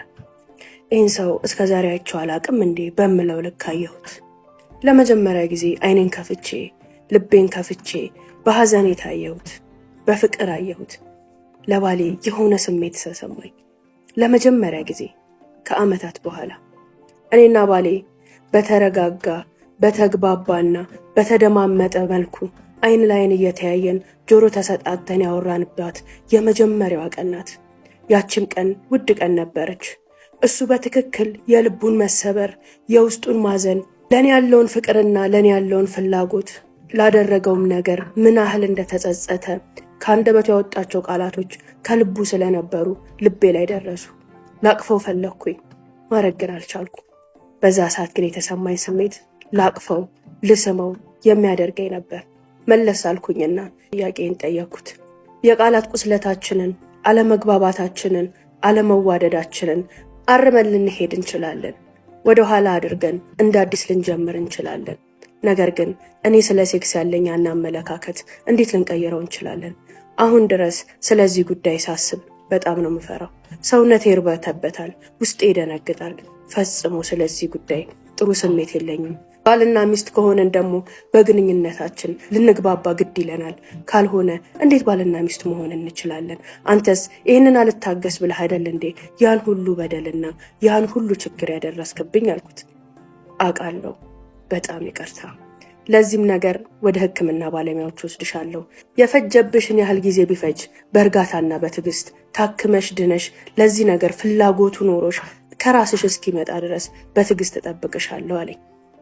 ይህን ሰው እስከ ዛሬ አይቼው አላቅም እንዴ በምለው ልክ አየሁት። ለመጀመሪያ ጊዜ አይኔን ከፍቼ ልቤን ከፍቼ በሐዘን የታየሁት፣ በፍቅር አየሁት። ለባሌ የሆነ ስሜት ተሰማኝ። ለመጀመሪያ ጊዜ ከዓመታት በኋላ እኔና ባሌ በተረጋጋ በተግባባና በተደማመጠ መልኩ አይን ላይን እየተያየን ጆሮ ተሰጣተን ያወራንባት የመጀመሪያዋ ቀን ናት። ያችም ቀን ውድ ቀን ነበረች። እሱ በትክክል የልቡን መሰበር የውስጡን ማዘን ለኔ ያለውን ፍቅርና ለኔ ያለውን ፍላጎት ላደረገውም ነገር ምን ያህል እንደተጸጸተ ከአንደበቱ ያወጣቸው ቃላቶች ከልቡ ስለነበሩ ልቤ ላይ ደረሱ። ላቅፈው ፈለግኩኝ፣ ማድረግ ግን አልቻልኩ። በዛ ሰዓት ግን የተሰማኝ ስሜት ላቅፈው ልስመው የሚያደርገኝ ነበር። መለስ አልኩኝና ጥያቄን ጠየቅኩት። የቃላት ቁስለታችንን፣ አለመግባባታችንን፣ አለመዋደዳችንን አርመን ልንሄድ እንችላለን። ወደ ኋላ አድርገን እንደ አዲስ ልንጀምር እንችላለን። ነገር ግን እኔ ስለ ሴክስ ያለኝ አመለካከት እንዴት ልንቀይረው እንችላለን? አሁን ድረስ ስለዚህ ጉዳይ ሳስብ በጣም ነው የምፈራው። ሰውነቴ ይርበተበታል፣ ውስጤ ይደነግጣል። ፈጽሞ ስለዚህ ጉዳይ ጥሩ ስሜት የለኝም። ባልና ሚስት ከሆነን ደግሞ በግንኙነታችን ልንግባባ ግድ ይለናል። ካልሆነ እንዴት ባልና ሚስት መሆን እንችላለን? አንተስ ይህንን አልታገስ ብለህ አይደል እንዴ ያን ሁሉ በደልና ያን ሁሉ ችግር ያደረስክብኝ አልኩት። አውቃለሁ፣ በጣም ይቅርታ። ለዚህም ነገር ወደ ሕክምና ባለሙያዎች ወስድሻለሁ። የፈጀብሽን ያህል ጊዜ ቢፈጅ በእርጋታና በትዕግስት ታክመሽ ድነሽ ለዚህ ነገር ፍላጎቱ ኖሮሽ ከራስሽ እስኪመጣ ድረስ በትዕግስት እጠብቅሻለሁ አለኝ።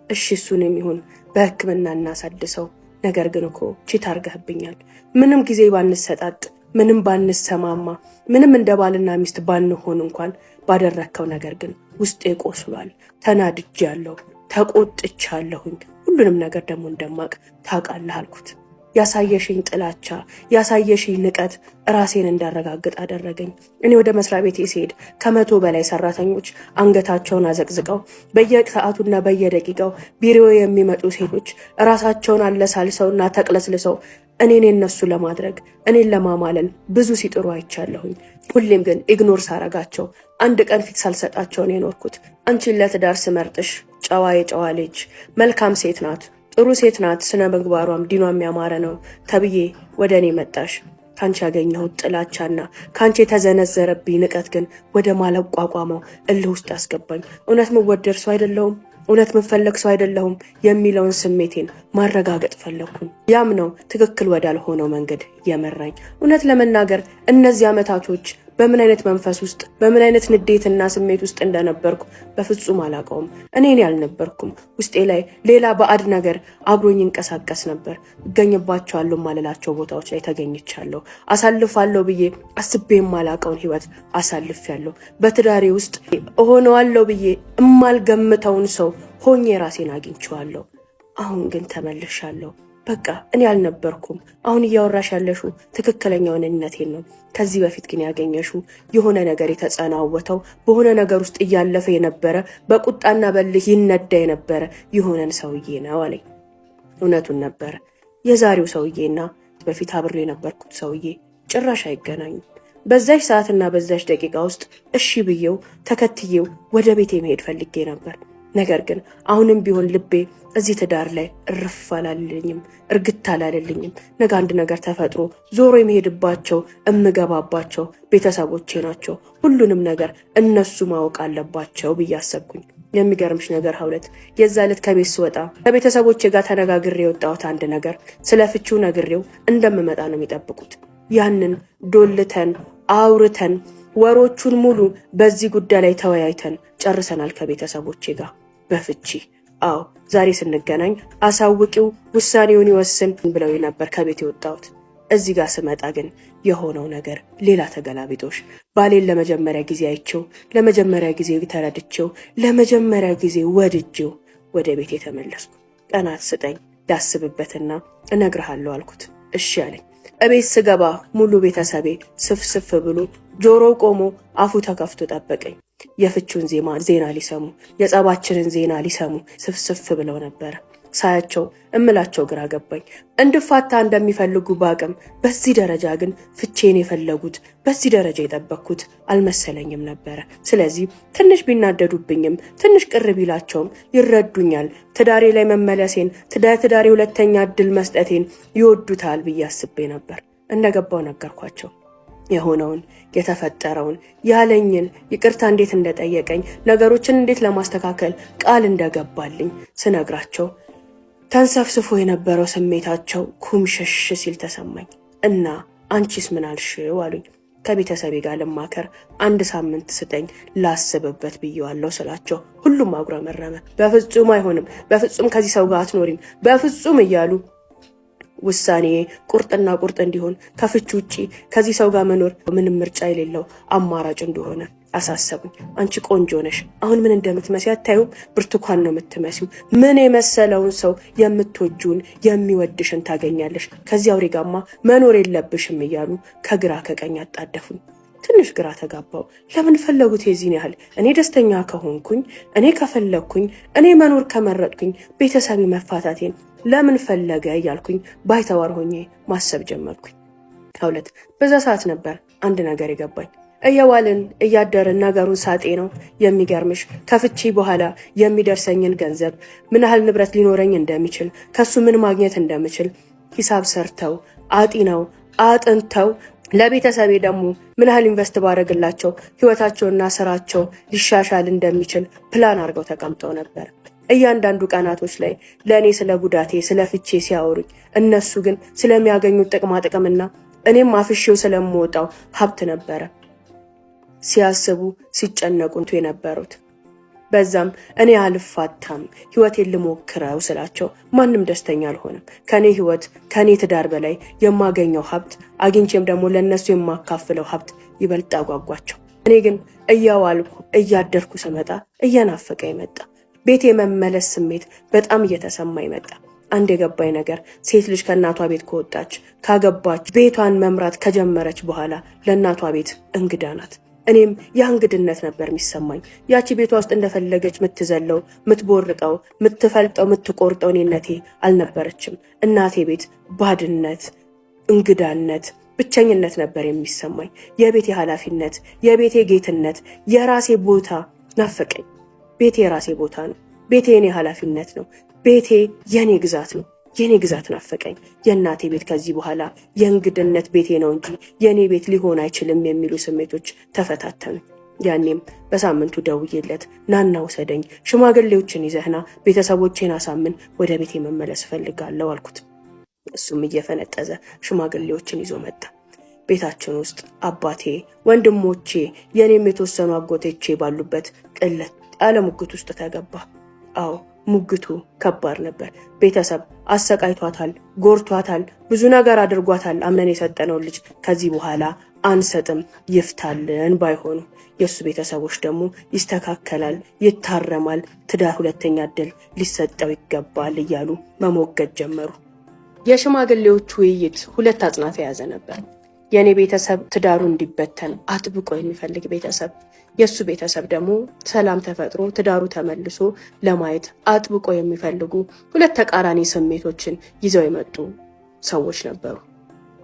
እሺ እሱንም ይሁን በሕክምና እናሳድሰው። ነገር ግን እኮ ቺት አርገህብኛል። ምንም ጊዜ ባንሰጣጥ፣ ምንም ባንሰማማ፣ ምንም እንደ ባልና ሚስት ባንሆን እንኳን ባደረከው ነገር ግን ውስጤ ቆስሏል። ተናድጃለሁ፣ ተቆጥቻለሁኝ። ሁሉንም ነገር ደግሞ እንደማቅ ታውቃለህ አልኩት። ያሳየሽኝ ጥላቻ፣ ያሳየሽኝ ንቀት ራሴን እንዳረጋግጥ አደረገኝ። እኔ ወደ መስሪያ ቤቴ ሲሄድ 100 በላይ ሰራተኞች አንገታቸውን አዘቅዝቀው በየሰዓቱና በየደቂቃው ቢሮ የሚመጡ ሴቶች ራሳቸውን አለሳልሰውና ተቅለስልሰው እኔን የነሱ ለማድረግ እኔን ለማማለል ብዙ ሲጥሩ አይቻለሁኝ። ሁሌም ግን ኢግኖር ሳረጋቸው አንድ ቀን ፊት ሳልሰጣቸው ነው የኖርኩት። አንቺን ለትዳር ስመርጥሽ ጨዋ የጨዋ ልጅ መልካም ሴት ናት፣ ጥሩ ሴት ናት፣ ስነ ምግባሯም ዲኗም ያማረ ነው ተብዬ ወደ እኔ መጣሽ። ካንቺ ያገኘሁት ጥላቻና ካንቺ የተዘነዘረብኝ ንቀት ግን ወደ ማለቋቋመው እልህ ውስጥ አስገባኝ። እውነት ምወደድ ሰው አይደለሁም፣ እውነት ምፈለግ ሰው አይደለሁም የሚለውን ስሜቴን ማረጋገጥ ፈለግኩኝ። ያም ነው ትክክል ወዳልሆነው መንገድ የመራኝ። እውነት ለመናገር እነዚህ ዓመታቶች በምን አይነት መንፈስ ውስጥ በምን አይነት ንዴትና ስሜት ውስጥ እንደነበርኩ በፍጹም አላውቀውም። እኔ አልነበርኩም። ውስጤ ላይ ሌላ ባዕድ ነገር አብሮኝ ይንቀሳቀስ ነበር። እገኝባቸዋለሁ ማለላቸው ቦታዎች ላይ ተገኝቻለሁ። አሳልፋለሁ ብዬ አስቤ የማላውቀውን ህይወት አሳልፌያለሁ። በትዳሬ ውስጥ እሆነዋለሁ ብዬ እማልገምተውን ሰው ሆኜ ራሴን አግኝቼዋለሁ። አሁን ግን ተመልሻለሁ። በቃ እኔ አልነበርኩም። አሁን እያወራሽ ያለሹ ትክክለኛውን እነቴን ነው። ከዚህ በፊት ግን ያገኘሹ የሆነ ነገር የተጸናወተው በሆነ ነገር ውስጥ እያለፈ የነበረ በቁጣና በልህ ይነዳ የነበረ የሆነን ሰውዬ ነው አለኝ። እውነቱን ነበረ። የዛሬው ሰውዬና በፊት አብሬ የነበርኩት ሰውዬ ጭራሽ አይገናኙም። በዛች ሰዓትና በዛች ደቂቃ ውስጥ እሺ ብዬው ተከትዬው ወደ ቤቴ መሄድ ፈልጌ ነበር። ነገር ግን አሁንም ቢሆን ልቤ እዚህ ትዳር ላይ እርፍ አላለልኝም፣ እርግት አላለልኝም። ነገ አንድ ነገር ተፈጥሮ ዞሮ የሚሄድባቸው እምገባባቸው ቤተሰቦቼ ናቸው። ሁሉንም ነገር እነሱ ማወቅ አለባቸው ብዬ አሰብኩኝ። የሚገርምሽ ነገር ሀውለት የዛ ዕለት ከቤት ስወጣ ከቤተሰቦቼ ጋር ተነጋግሬ የወጣሁት አንድ ነገር ስለ ፍቺው ነግሬው እንደምመጣ ነው የሚጠብቁት። ያንን ዶልተን አውርተን ወሮቹን ሙሉ በዚህ ጉዳይ ላይ ተወያይተን ጨርሰናል ከቤተሰቦቼ ጋር በፍቺ። አዎ ዛሬ ስንገናኝ አሳውቂው ውሳኔውን ይወስን ብለው ነበር ከቤት የወጣሁት። እዚህ ጋር ስመጣ ግን የሆነው ነገር ሌላ ተገላቢጦሽ። ባሌን ለመጀመሪያ ጊዜ አይቼው፣ ለመጀመሪያ ጊዜ ተረድቼው፣ ለመጀመሪያ ጊዜ ወድጄው ወደ ቤት የተመለስኩ። ቀናት ስጠኝ ላስብበትና እነግርሃለሁ አልኩት። እሺ አለኝ። እቤት ስገባ ሙሉ ቤተሰቤ ስፍስፍ ብሎ ጆሮው ቆሞ አፉ ተከፍቶ ጠበቀኝ። የፍቹን ዜና ሊሰሙ የጸባችንን ዜና ሊሰሙ ስፍስፍ ብለው ነበረ። ሳያቸው እምላቸው ግራ ገባኝ። እንድፋታ እንደሚፈልጉ ባቅም በዚህ ደረጃ ግን ፍቼን የፈለጉት በዚህ ደረጃ የጠበቅኩት አልመሰለኝም ነበረ። ስለዚህ ትንሽ ቢናደዱብኝም ትንሽ ቅር ቢላቸውም ይረዱኛል። ትዳሬ ላይ መመለሴን ትዳሬ ሁለተኛ እድል መስጠቴን ይወዱታል ብዬ አስቤ ነበር። እንደገባው ነገርኳቸው። የሆነውን የተፈጠረውን ያለኝን ይቅርታ እንዴት እንደጠየቀኝ ነገሮችን እንዴት ለማስተካከል ቃል እንደገባልኝ ስነግራቸው ተንሰፍስፎ የነበረው ስሜታቸው ኩምሽሽ ሲል ተሰማኝ። እና አንቺስ ምን አልሽው አሉኝ። ከቤተሰቤ ጋር ልማከር፣ 1 ሳምንት ስጠኝ ላስብበት ብየዋለሁ ስላቸው ሁሉም አጉረመረመ። በፍጹም አይሆንም፣ በፍጹም ከዚህ ሰው ጋር አትኖሪም፣ በፍጹም እያሉ ውሳኔ ቁርጥና ቁርጥ እንዲሆን ከፍቺ ውጪ ከዚህ ሰው ጋር መኖር ምንም ምርጫ የሌለው አማራጭ እንደሆነ አሳሰቡኝ። አንቺ ቆንጆ ነሽ፣ አሁን ምን እንደምትመስይ አታዩም? ብርቱካን ነው የምትመስዩ። ምን የመሰለውን ሰው የምትወጂውን የሚወድሽን ታገኛለሽ። ከዚህ አውሬ ጋማ መኖር የለብሽም እያሉ ከግራ ከቀኝ አጣደፉኝ። ትንሽ ግራ ተጋባው። ለምን ፈለጉት የዚህን ያህል? እኔ ደስተኛ ከሆንኩኝ፣ እኔ ከፈለግኩኝ፣ እኔ መኖር ከመረጥኩኝ ቤተሰቤ መፋታቴን ለምን ፈለገ እያልኩኝ ባይተዋር ሆኜ ማሰብ ጀመርኩኝ። ሀውለት በዛ ሰዓት ነበር አንድ ነገር የገባኝ። እየዋልን እያደርን ነገሩን ሳጤ ነው የሚገርምሽ ከፍቺ በኋላ የሚደርሰኝን ገንዘብ ምን ያህል ንብረት ሊኖረኝ እንደሚችል ከሱ ምን ማግኘት እንደምችል ሂሳብ ሰርተው አጢነው አጥንተው ለቤተሰቤ ደግሞ ምን ያህል ኢንቨስት ባደረግላቸው ህይወታቸውና ስራቸው ሊሻሻል እንደሚችል ፕላን አድርገው ተቀምጠው ነበር። እያንዳንዱ ቀናቶች ላይ ለእኔ ስለ ጉዳቴ ስለ ፍቼ ሲያወሩኝ እነሱ ግን ስለሚያገኙት ጥቅማጥቅምና እኔም አፍሼው ስለምወጣው ሀብት ነበረ ሲያስቡ ሲጨነቁንቱ የነበሩት። በዛም እኔ አልፋታም ህይወቴን ልሞክረው ስላቸው ማንም ደስተኛ አልሆነም። ከኔ ህይወት ከኔ ትዳር በላይ የማገኘው ሀብት አግኝቼም ደግሞ ለነሱ የማካፍለው ሀብት ይበልጥ አጓጓቸው። እኔ ግን እያዋልኩ እያደርኩ ስመጣ እየናፈቀኝ መጣ። ቤት የመመለስ ስሜት በጣም እየተሰማኝ መጣ። አንድ የገባኝ ነገር ሴት ልጅ ከእናቷ ቤት ከወጣች ካገባች ቤቷን መምራት ከጀመረች በኋላ ለእናቷ ቤት እንግዳ ናት። እኔም ያ እንግድነት ነበር የሚሰማኝ። ያቺ ቤቷ ውስጥ እንደፈለገች ምትዘለው፣ ምትቦርቀው፣ ምትፈልጠው፣ ምትቆርጠው እኔነቴ አልነበረችም። እናቴ ቤት ባድነት፣ እንግዳነት፣ ብቸኝነት ነበር የሚሰማኝ። የቤቴ ኃላፊነት፣ የቤቴ ጌትነት፣ የራሴ ቦታ ናፈቀኝ። ቤቴ የራሴ ቦታ ነው። ቤቴ የኔ ኃላፊነት ነው። ቤቴ የኔ ግዛት ነው። የኔ ግዛት ናፈቀኝ። የእናቴ ቤት ከዚህ በኋላ የእንግድነት ቤቴ ነው እንጂ የኔ ቤት ሊሆን አይችልም የሚሉ ስሜቶች ተፈታተኑ። ያኔም በሳምንቱ ደውዬለት ናና ውሰደኝ፣ ሽማግሌዎችን ይዘህና ቤተሰቦቼን አሳምን፣ ወደ ቤቴ መመለስ እፈልጋለሁ አልኩት። እሱም እየፈነጠዘ ሽማግሌዎችን ይዞ መጣ። ቤታችን ውስጥ አባቴ፣ ወንድሞቼ፣ የኔም የተወሰኑ አጎቶቼ ባሉበት ቅለት ያለ ሙግት ውስጥ ተገባ። አዎ ሙግቱ ከባድ ነበር። ቤተሰብ አሰቃይቷታል፣ ጎርቷታል፣ ብዙ ነገር አድርጓታል። አምነን የሰጠነው ልጅ ከዚህ በኋላ አንሰጥም፣ ይፍታልን ባይሆኑ የእሱ ቤተሰቦች ደግሞ ይስተካከላል፣ ይታረማል፣ ትዳር ሁለተኛ እድል ሊሰጠው ይገባል እያሉ መሞገት ጀመሩ። የሽማግሌዎቹ ውይይት ሁለት አጽናፍ የያዘ ነበር። የኔ ቤተሰብ ትዳሩ እንዲበተን አጥብቆ የሚፈልግ ቤተሰብ፣ የሱ ቤተሰብ ደግሞ ሰላም ተፈጥሮ ትዳሩ ተመልሶ ለማየት አጥብቆ የሚፈልጉ ሁለት ተቃራኒ ስሜቶችን ይዘው የመጡ ሰዎች ነበሩ።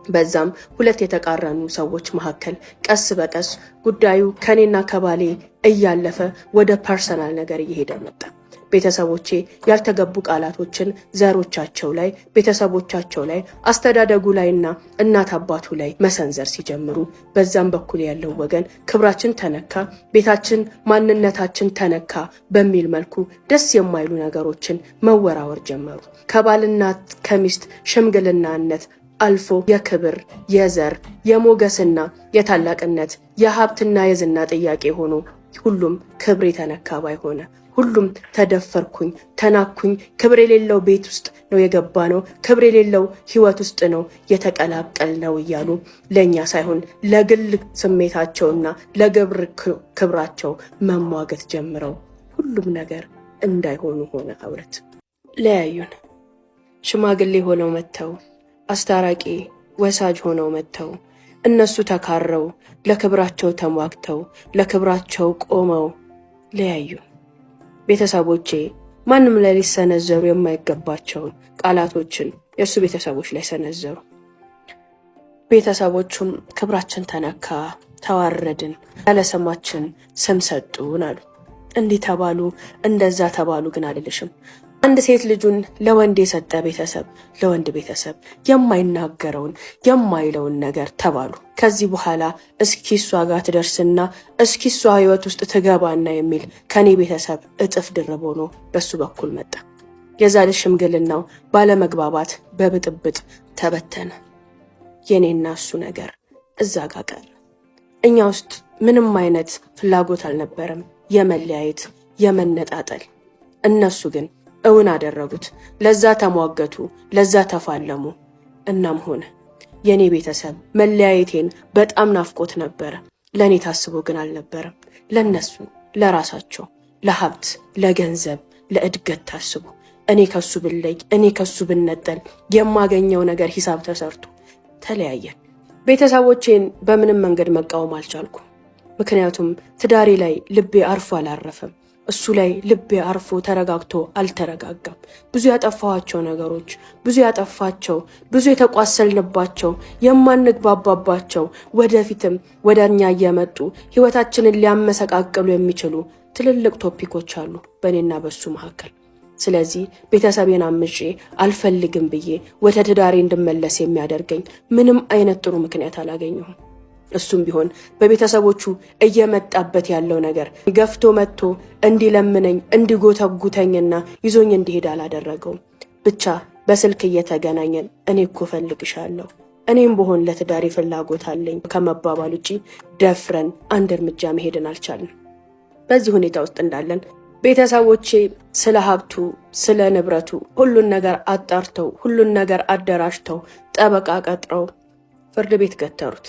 በዛም ሁለት የተቃረኑ ሰዎች መካከል ቀስ በቀስ ጉዳዩ ከኔና ከባሌ እያለፈ ወደ ፐርሰናል ነገር እየሄደ መጣ። ቤተሰቦቼ ያልተገቡ ቃላቶችን ዘሮቻቸው ላይ፣ ቤተሰቦቻቸው ላይ፣ አስተዳደጉ ላይና እናት አባቱ ላይ መሰንዘር ሲጀምሩ በዛም በኩል ያለው ወገን ክብራችን ተነካ፣ ቤታችን፣ ማንነታችን ተነካ በሚል መልኩ ደስ የማይሉ ነገሮችን መወራወር ጀመሩ። ከባልና ከሚስት ሽምግልናነት አልፎ የክብር፣ የዘር፣ የሞገስና የታላቅነት፣ የሀብትና የዝና ጥያቄ ሆኖ ሁሉም ክብር የተነካ ባይሆነ ሁሉም ተደፈርኩኝ፣ ተናኩኝ፣ ክብር የሌለው ቤት ውስጥ ነው የገባ ነው፣ ክብር የሌለው ህይወት ውስጥ ነው የተቀላቀል ነው እያሉ ለእኛ ሳይሆን ለግል ስሜታቸውና ለግብር ክብራቸው መሟገት ጀምረው ሁሉም ነገር እንዳይሆኑ ሆነ። አብረት ለያዩን። ሽማግሌ ሆነው መጥተው አስታራቂ ወሳጅ ሆነው መጥተው እነሱ ተካረው ለክብራቸው ተሟግተው ለክብራቸው ቆመው ለያዩን። ቤተሰቦቼ ማንም ላይ ሊሰነዘሩ የማይገባቸውን ቃላቶችን የእሱ ቤተሰቦች ላይ ሰነዘሩ። ቤተሰቦቹም ክብራችን ተነካ፣ ተዋረድን፣ ያለስማችን ስም ሰጡን አሉ። እንዲህ ተባሉ እንደዛ ተባሉ ግን አልልሽም። አንድ ሴት ልጁን ለወንድ የሰጠ ቤተሰብ ለወንድ ቤተሰብ የማይናገረውን የማይለውን ነገር ተባሉ። ከዚህ በኋላ እስኪ እሷ ጋር ትደርስና እስኪ እሷ ህይወት ውስጥ ትገባና የሚል ከኔ ቤተሰብ እጥፍ ድርብ ሆኖ በሱ በኩል መጣ። የዛ ልጅ ሽምግልናው ባለመግባባት በብጥብጥ ተበተነ። የኔና እሱ ነገር እዛ ጋር ቀረ። እኛ ውስጥ ምንም አይነት ፍላጎት አልነበረም የመለያየት የመነጣጠል። እነሱ ግን እውን አደረጉት። ለዛ ተሟገቱ፣ ለዛ ተፋለሙ። እናም ሆነ። የኔ ቤተሰብ መለያየቴን በጣም ናፍቆት ነበረ። ለኔ ታስቦ ግን አልነበረም። ለነሱ ለራሳቸው ለሀብት፣ ለገንዘብ፣ ለእድገት ታስቦ እኔ ከሱ ብለይ፣ እኔ ከሱ ብነጠል የማገኘው ነገር ሂሳብ ተሰርቶ ተለያየን። ቤተሰቦቼን በምንም መንገድ መቃወም አልቻልኩም። ምክንያቱም ትዳሬ ላይ ልቤ አርፎ አላረፈም። እሱ ላይ ልቤ አርፎ ተረጋግቶ አልተረጋጋም። ብዙ ያጠፋኋቸው ነገሮች፣ ብዙ ያጠፋቸው፣ ብዙ የተቋሰልንባቸው፣ የማንግባባባቸው ወደፊትም ወደ እኛ እየመጡ ህይወታችንን ሊያመሰቃቅሉ የሚችሉ ትልልቅ ቶፒኮች አሉ በእኔና በሱ መካከል። ስለዚህ ቤተሰቤን አምጬ አልፈልግም ብዬ ወደ ትዳሬ እንድመለስ የሚያደርገኝ ምንም አይነት ጥሩ ምክንያት አላገኘሁም። እሱም ቢሆን በቤተሰቦቹ እየመጣበት ያለው ነገር ገፍቶ መጥቶ እንዲለምነኝ እንዲጎተጉተኝና ይዞኝ እንዲሄድ አላደረገውም። ብቻ በስልክ እየተገናኘን እኔ እኮ ፈልግሻለሁ፣ እኔም በሆን ለትዳሬ ፍላጎት አለኝ ከመባባል ውጪ ደፍረን አንድ እርምጃ መሄድን አልቻልንም። በዚህ ሁኔታ ውስጥ እንዳለን ቤተሰቦቼ ስለ ሀብቱ፣ ስለ ንብረቱ ሁሉን ነገር አጣርተው ሁሉን ነገር አደራጅተው ጠበቃ ቀጥረው ፍርድ ቤት ገተሩት።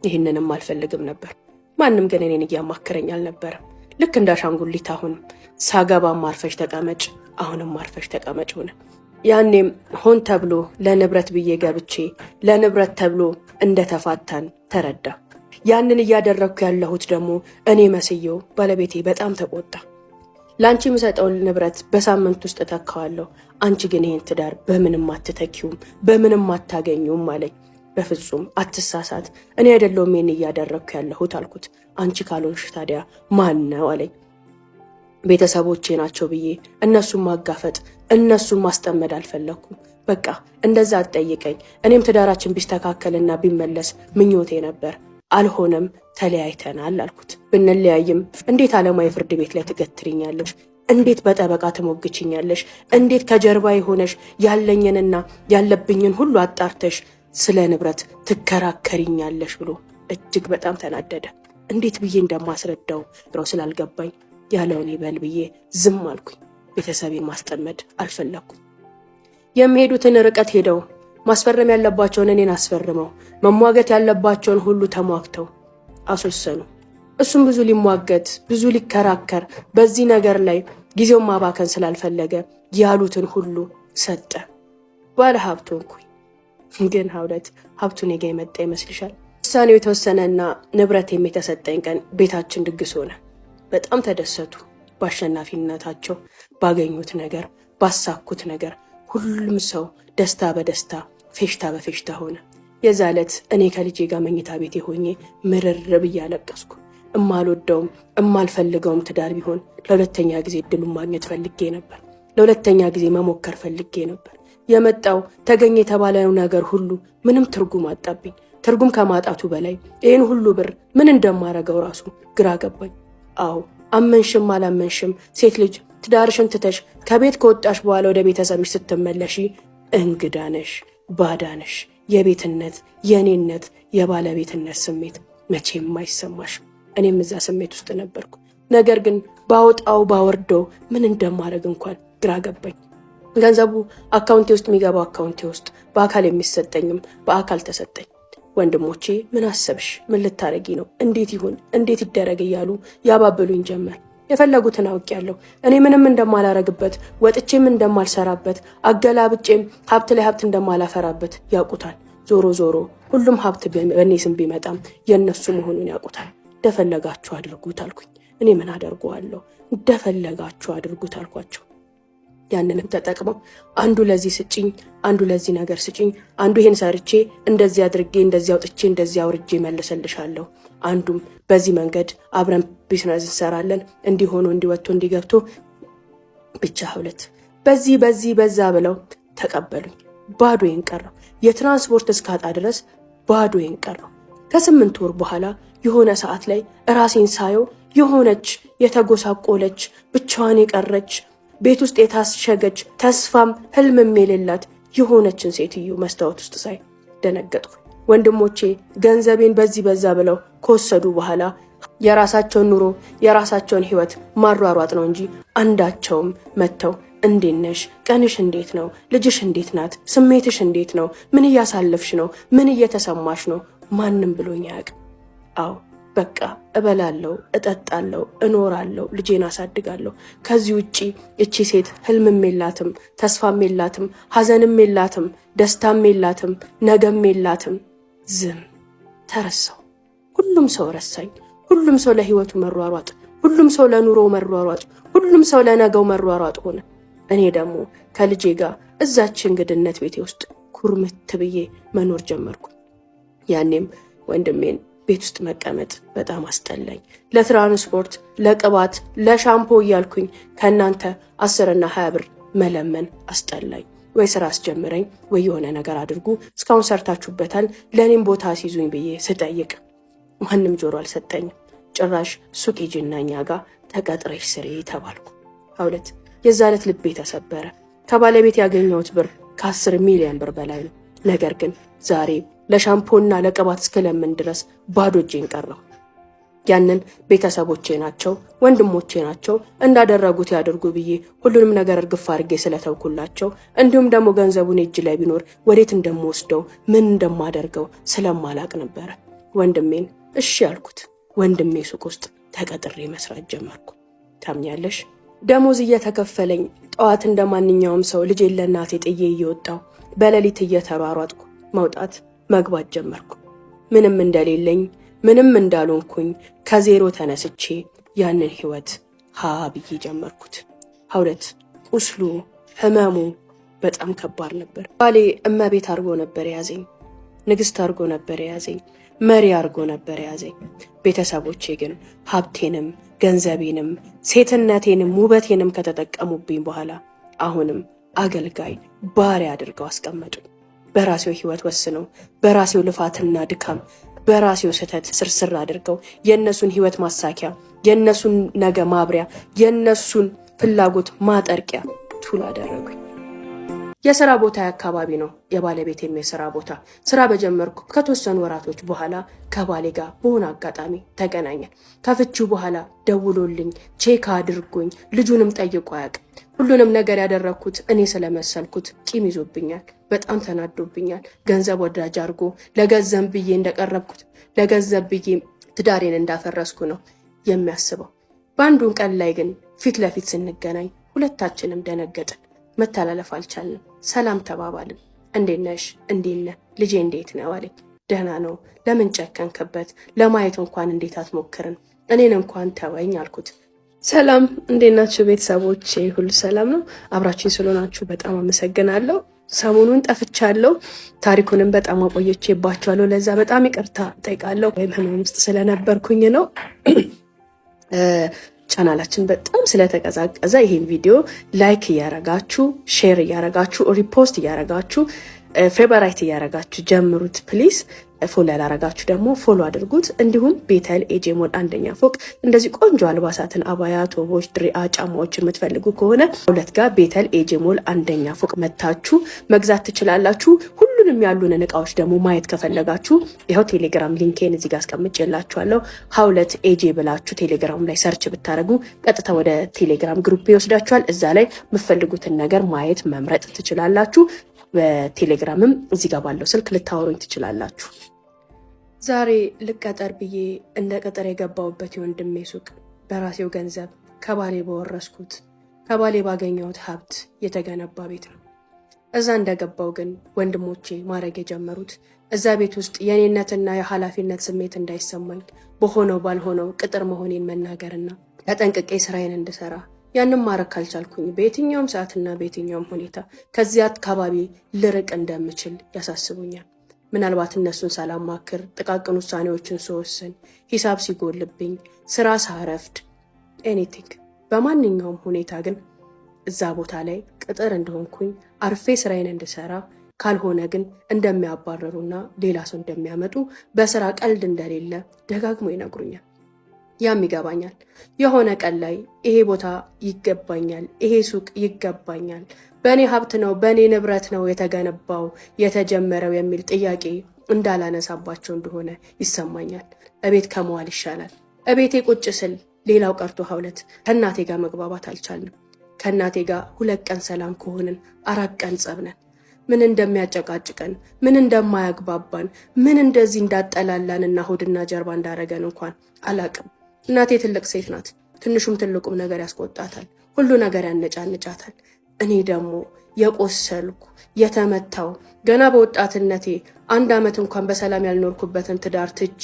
ይህንንም አልፈልግም ነበር። ማንም ግን እኔን እያማከረኝ አልነበረም። ልክ እንደ አሻንጉሊት አሁንም ሳገባም አርፈሽ ተቀመጭ፣ አሁንም አርፈሽ ተቀመጭ ሆነ። ያኔም ሆን ተብሎ ለንብረት ብዬ ገብቼ ለንብረት ተብሎ እንደተፋታን ተረዳ። ያንን እያደረግኩ ያለሁት ደግሞ እኔ መስየው ባለቤቴ በጣም ተቆጣ። ላንቺ የምሰጠውን ንብረት በሳምንት ውስጥ ተካዋለሁ፣ አንቺ ግን ይሄን ትዳር በምንም አትተኪውም፣ በምንም አታገኙም አለኝ። በፍጹም አትሳሳት፣ እኔ አይደለሁም ይሄን እያደረግኩ ያለሁት አልኩት። አንቺ ካልሆንሽ ታዲያ ማን ነው አለኝ። ቤተሰቦቼ ናቸው ብዬ እነሱን ማጋፈጥ እነሱን ማስጠመድ አልፈለኩም። በቃ እንደዛ አትጠይቀኝ፣ እኔም ትዳራችን ቢስተካከልና ቢመለስ ምኞቴ ነበር። አልሆነም፣ ተለያይተናል አልኩት። ብንለያይም እንዴት ዓለማዊ ፍርድ ቤት ላይ ትገትሪኛለሽ? እንዴት በጠበቃ ትሞግችኛለሽ? እንዴት ከጀርባ የሆነሽ ያለኝንና ያለብኝን ሁሉ አጣርተሽ ስለ ንብረት ትከራከሪኛለሽ ብሎ እጅግ በጣም ተናደደ። እንዴት ብዬ እንደማስረዳው ብለው ስላልገባኝ ያለውን ይበል ብዬ ዝም አልኩኝ። ቤተሰቤን ማስጠመድ አልፈለኩም። የሚሄዱትን ርቀት ሄደው ማስፈረም ያለባቸውን እኔን አስፈርመው መሟገት ያለባቸውን ሁሉ ተሟግተው አስወሰኑ። እሱም ብዙ ሊሟገት ብዙ ሊከራከር በዚህ ነገር ላይ ጊዜውን ማባከን ስላልፈለገ ያሉትን ሁሉ ሰጠ። ባለ ሀብቱ እንኩኝ። ግን ሀብቱ እኔ ጋ የመጣ ይመስልሻል? ውሳኔው የተወሰነና ንብረቴም የተሰጠኝ ቀን ቤታችን ድግስ ሆነ። በጣም ተደሰቱ። በአሸናፊነታቸው ባገኙት ነገር ባሳኩት ነገር ሁሉም ሰው ደስታ በደስታ ፌሽታ በፌሽታ ሆነ። የዛ ዕለት እኔ ከልጄ ጋር መኝታ ቤቴ ሆኜ ምርር ብዬ አለቀስኩ። እማልወደውም እማልፈልገውም ትዳር ቢሆን ለሁለተኛ ጊዜ እድሉን ማግኘት ፈልጌ ነበር። ለሁለተኛ ጊዜ መሞከር ፈልጌ ነበር። የመጣው ተገኘ የተባለው ነገር ሁሉ ምንም ትርጉም አጣብኝ። ትርጉም ከማጣቱ በላይ ይህን ሁሉ ብር ምን እንደማረገው ራሱ ግራ ገባኝ። አዎ አመንሽም አላመንሽም ሴት ልጅ ትዳርሽን ትተሽ ከቤት ከወጣሽ በኋላ ወደ ቤተሰብሽ ስትመለሺ እንግዳ ነሽ፣ ባዳ ነሽ። የቤትነት የኔነት የባለቤትነት ስሜት መቼም አይሰማሽ። እኔም እዛ ስሜት ውስጥ ነበርኩ። ነገር ግን ባወጣው ባወርደው ምን እንደማደርግ እንኳን ግራ ገባኝ። ገንዘቡ አካውንቴ ውስጥ የሚገባው አካውንቴ ውስጥ፣ በአካል የሚሰጠኝም በአካል ተሰጠኝ። ወንድሞቼ ምን አሰብሽ? ምን ልታረጊ ነው? እንዴት ይሁን? እንዴት ይደረግ እያሉ ያባበሉኝ ጀመር። የፈለጉትን አውቄያለሁ። እኔ ምንም እንደማላረግበት ወጥቼም እንደማልሰራበት አገላብጬም ሀብት ላይ ሀብት እንደማላፈራበት ያውቁታል። ዞሮ ዞሮ ሁሉም ሀብት በእኔ ስም ቢመጣም የእነሱ መሆኑን ያውቁታል። እንደፈለጋችሁ አድርጉት አልኩኝ። እኔ ምን አደርገዋለሁ? እንደፈለጋችሁ አድርጉት አልኳቸው። ያንንም ተጠቅመው አንዱ ለዚህ ስጭኝ፣ አንዱ ለዚህ ነገር ስጭኝ፣ አንዱ ይሄን ሰርቼ እንደዚህ አድርጌ እንደዚህ አውጥቼ እንደዚህ አውርጄ መልሰልሻለሁ፣ አንዱም በዚህ መንገድ አብረን ቢዝነስ እንሰራለን፣ እንዲሆኑ እንዲወጥቶ እንዲገብቶ ብቻ ሁለት በዚህ በዛ ብለው ተቀበሉኝ። ባዶዬን ቀረው። የትራንስፖርት እስካጣ ድረስ ባዶዬን ቀረው። ከ8 ወር በኋላ የሆነ ሰዓት ላይ ራሴን ሳየው የሆነች የተጎሳቆለች ብቻዋን የቀረች ቤት ውስጥ የታሸገች ተስፋም ህልምም የሌላት የሆነችን ሴትዮ መስታወት ውስጥ ሳይ ደነገጥኩ። ወንድሞቼ ገንዘቤን በዚህ በዛ ብለው ከወሰዱ በኋላ የራሳቸውን ኑሮ የራሳቸውን ህይወት ማሯሯጥ ነው እንጂ አንዳቸውም መተው እንዴት ነሽ? ቀንሽ እንዴት ነው? ልጅሽ እንዴት ናት? ስሜትሽ እንዴት ነው? ምን እያሳለፍሽ ነው? ምን እየተሰማሽ ነው? ማንም ብሎኝ አያውቅም። አዎ በቃ እበላለሁ፣ እጠጣለሁ፣ እኖራለሁ፣ ልጄን አሳድጋለሁ። ከዚህ ውጪ እቺ ሴት ህልምም የላትም፣ ተስፋም የላትም፣ ሀዘንም የላትም፣ ደስታም የላትም፣ ነገም የላትም። ዝም ተረሳው። ሁሉም ሰው ረሳኝ። ሁሉም ሰው ለህይወቱ መሯሯጥ፣ ሁሉም ሰው ለኑሮ መሯሯጥ፣ ሁሉም ሰው ለነገው መሯሯጥ ሆነ። እኔ ደግሞ ከልጄ ጋር እዛች እንግድነት ቤቴ ውስጥ ኩርምት ብዬ መኖር ጀመርኩ። ያኔም ወንድሜን ቤት ውስጥ መቀመጥ በጣም አስጠላኝ። ለትራንስፖርት፣ ለቅባት፣ ለሻምፖ እያልኩኝ ከእናንተ 10 እና 20 ብር መለመን አስጠላኝ። ወይ ስራ አስጀምረኝ ወይ የሆነ ነገር አድርጉ፣ እስካሁን ሰርታችሁበታል፣ ለእኔም ቦታ አስይዙኝ ብዬ ስጠይቅ ማንም ጆሮ አልሰጠኝም። ጭራሽ ሱቅ ሂጂና እኛ ጋር ተቀጥረሽ ስሪ ተባልኩ። አውለት የዛ ዕለት ልቤ ተሰበረ። ከባለቤት ያገኘሁት ብር ከ10 ሚሊዮን ብር በላይ ነው። ነገር ግን ዛሬ ለሻምፖና ለቅባት እስከለምን ድረስ ባዶ እጄን ቀረሁ። ያንን ቤተሰቦቼ ናቸው ወንድሞቼ ናቸው እንዳደረጉት ያድርጉ ብዬ ሁሉንም ነገር እርግፍ አድርጌ ስለተውኩላቸው፣ እንዲሁም ደግሞ ገንዘቡን እጅ ላይ ቢኖር ወዴት እንደምወስደው ምን እንደማደርገው ስለማላቅ ነበረ ወንድሜን እሺ ያልኩት። ወንድሜ ሱቅ ውስጥ ተቀጥሬ መስራት ጀመርኩ። ታምኛለሽ? ደሞዝ እየተከፈለኝ ጠዋት እንደማንኛውም ሰው ልጄን ለእናቴ ጥዬ እየወጣሁ በሌሊት እየተሯሯጥኩ መውጣት መግባት ጀመርኩ። ምንም እንደሌለኝ ምንም እንዳልሆንኩኝ ከዜሮ ተነስቼ ያንን ህይወት ሀ ብዬ ጀመርኩት። ሀውለት ቁስሉ ህመሙ በጣም ከባድ ነበር። ባሌ እመቤት አድርጎ ነበር ያዘኝ። ንግስት አድርጎ ነበር የያዘኝ፣ መሪ አድርጎ ነበር የያዘኝ። ቤተሰቦቼ ግን ሀብቴንም ገንዘቤንም ሴትነቴንም ውበቴንም ከተጠቀሙብኝ በኋላ አሁንም አገልጋይ ባሪያ አድርገው አስቀመጡ። በራሴው ህይወት ወስነው በራሴው ልፋትና ድካም በራሴው ስህተት ስርስር አድርገው የእነሱን ህይወት ማሳኪያ፣ የእነሱን ነገ ማብሪያ፣ የእነሱን ፍላጎት ማጠርቂያ ቱል አደረጉኝ። የስራ ቦታ አካባቢ ነው የባለቤቴም የስራ ቦታ። ስራ በጀመርኩ ከተወሰኑ ወራቶች በኋላ ከባሌ ጋር በሆነ አጋጣሚ ተገናኘን። ከፍቺው በኋላ ደውሎልኝ ቼክ አድርጎኝ ልጁንም ጠይቆ አያውቅም። ሁሉንም ነገር ያደረግኩት እኔ ስለመሰልኩት ቂም ይዞብኛል። በጣም ተናዶብኛል። ገንዘብ ወዳጅ አድርጎ ለገንዘብ ብዬ እንደቀረብኩት ለገንዘብ ብዬ ትዳሬን እንዳፈረስኩ ነው የሚያስበው። በአንዱን ቀን ላይ ግን ፊት ለፊት ስንገናኝ ሁለታችንም ደነገጥን። መተላለፍ አልቻልንም። ሰላም ተባባልን። እንዴት ነሽ? እንዴት ነህ? ልጄ እንዴት ነው አለኝ። ደህና ነው። ለምን ጨከንክበት? ለማየት እንኳን እንዴት አትሞክርን? እኔን እንኳን ተወኝ አልኩት። ሰላም እንዴት ናችሁ ቤተሰቦች? ሁሉ ሰላም ነው? አብራችሁኝ ስለሆናችሁ በጣም አመሰግናለሁ። ሰሞኑን ጠፍቻለሁ። ታሪኩንም በጣም አቆየቼባችኋለሁ። ለዛ በጣም ይቅርታ ጠይቃለሁ። ወይም ህመም ውስጥ ስለነበርኩኝ ነው። ቻናላችን በጣም ስለተቀዛቀዘ ይሄን ቪዲዮ ላይክ እያረጋችሁ፣ ሼር እያረጋችሁ፣ ሪፖስት እያረጋችሁ፣ ፌቨራይት እያረጋችሁ ጀምሩት ፕሊዝ። ፎሎ ያላረጋችሁ ደግሞ ፎሎ አድርጉት። እንዲሁም ቤተል ኤጄ ሞል አንደኛ ፎቅ እንደዚህ ቆንጆ አልባሳትን፣ አባያ፣ ቶቦች፣ ድሪአ ጫማዎች የምትፈልጉ ከሆነ ሁለት ጋር ቤተል ኤጄ ሞል አንደኛ ፎቅ መታችሁ መግዛት ትችላላችሁ። ሁሉንም ያሉንን እቃዎች ደግሞ ማየት ከፈለጋችሁ ይኸው ቴሌግራም ሊንኬን እዚህ ጋር አስቀምጬላችኋለሁ። ሀውለት ኤጄ ብላችሁ ቴሌግራም ላይ ሰርች ብታደርጉ ቀጥታ ወደ ቴሌግራም ግሩፕ ይወስዳችኋል። እዛ ላይ የምትፈልጉትን ነገር ማየት መምረጥ ትችላላችሁ። በቴሌግራምም እዚህ ጋር ባለው ስልክ ልታወሩኝ ትችላላችሁ። ዛሬ ልቀጠር ብዬ እንደ ቅጥር የገባሁበት የወንድሜ ሱቅ በራሴው ገንዘብ ከባሌ በወረስኩት ከባሌ ባገኘሁት ሀብት የተገነባ ቤት ነው። እዛ እንደገባው ግን ወንድሞቼ ማድረግ የጀመሩት እዛ ቤት ውስጥ የኔነትና የኃላፊነት ስሜት እንዳይሰማኝ በሆነው ባልሆነው ቅጥር መሆኔን መናገርና ተጠንቅቄ ስራዬን እንድሰራ ያንን ማድረግ ካልቻልኩኝ በየትኛውም ሰዓትና በየትኛውም ሁኔታ ከዚያ አካባቢ ልርቅ እንደምችል ያሳስቡኛል። ምናልባት እነሱን ሳላማክር ጥቃቅን ውሳኔዎችን ስወስን፣ ሂሳብ ሲጎልብኝ፣ ስራ ሳረፍድ፣ ኤኒቲንግ በማንኛውም ሁኔታ ግን እዛ ቦታ ላይ ቅጥር እንደሆንኩኝ አርፌ ስራዬን እንድሰራ ካልሆነ ግን እንደሚያባረሩና ሌላ ሰው እንደሚያመጡ በስራ ቀልድ እንደሌለ ደጋግሞ ይነግሩኛል። ያም ይገባኛል። የሆነ ቀን ላይ ይሄ ቦታ ይገባኛል፣ ይሄ ሱቅ ይገባኛል፣ በእኔ ሀብት ነው በእኔ ንብረት ነው የተገነባው የተጀመረው የሚል ጥያቄ እንዳላነሳባቸው እንደሆነ ይሰማኛል። እቤት ከመዋል ይሻላል። እቤቴ ቁጭ ስል ሌላው ቀርቶ ሀውለት ከእናቴ ጋር መግባባት አልቻልንም። ከእናቴ ጋር 2 ቀን ሰላም ከሆንን 4 ቀን ጸብነን። ምን እንደሚያጨቃጭቀን፣ ምን እንደማያግባባን፣ ምን እንደዚህ እንዳጠላላንና ሆድና ጀርባ እንዳረገን እንኳን አላቅም። እናቴ ትልቅ ሴት ናት። ትንሹም ትልቁም ነገር ያስቆጣታል። ሁሉ ነገር ያነጫንጫታል። እኔ ደግሞ የቆሰልኩ የተመታው ገና በወጣትነቴ 1 ዓመት እንኳን በሰላም ያልኖርኩበትን ትዳር ትቼ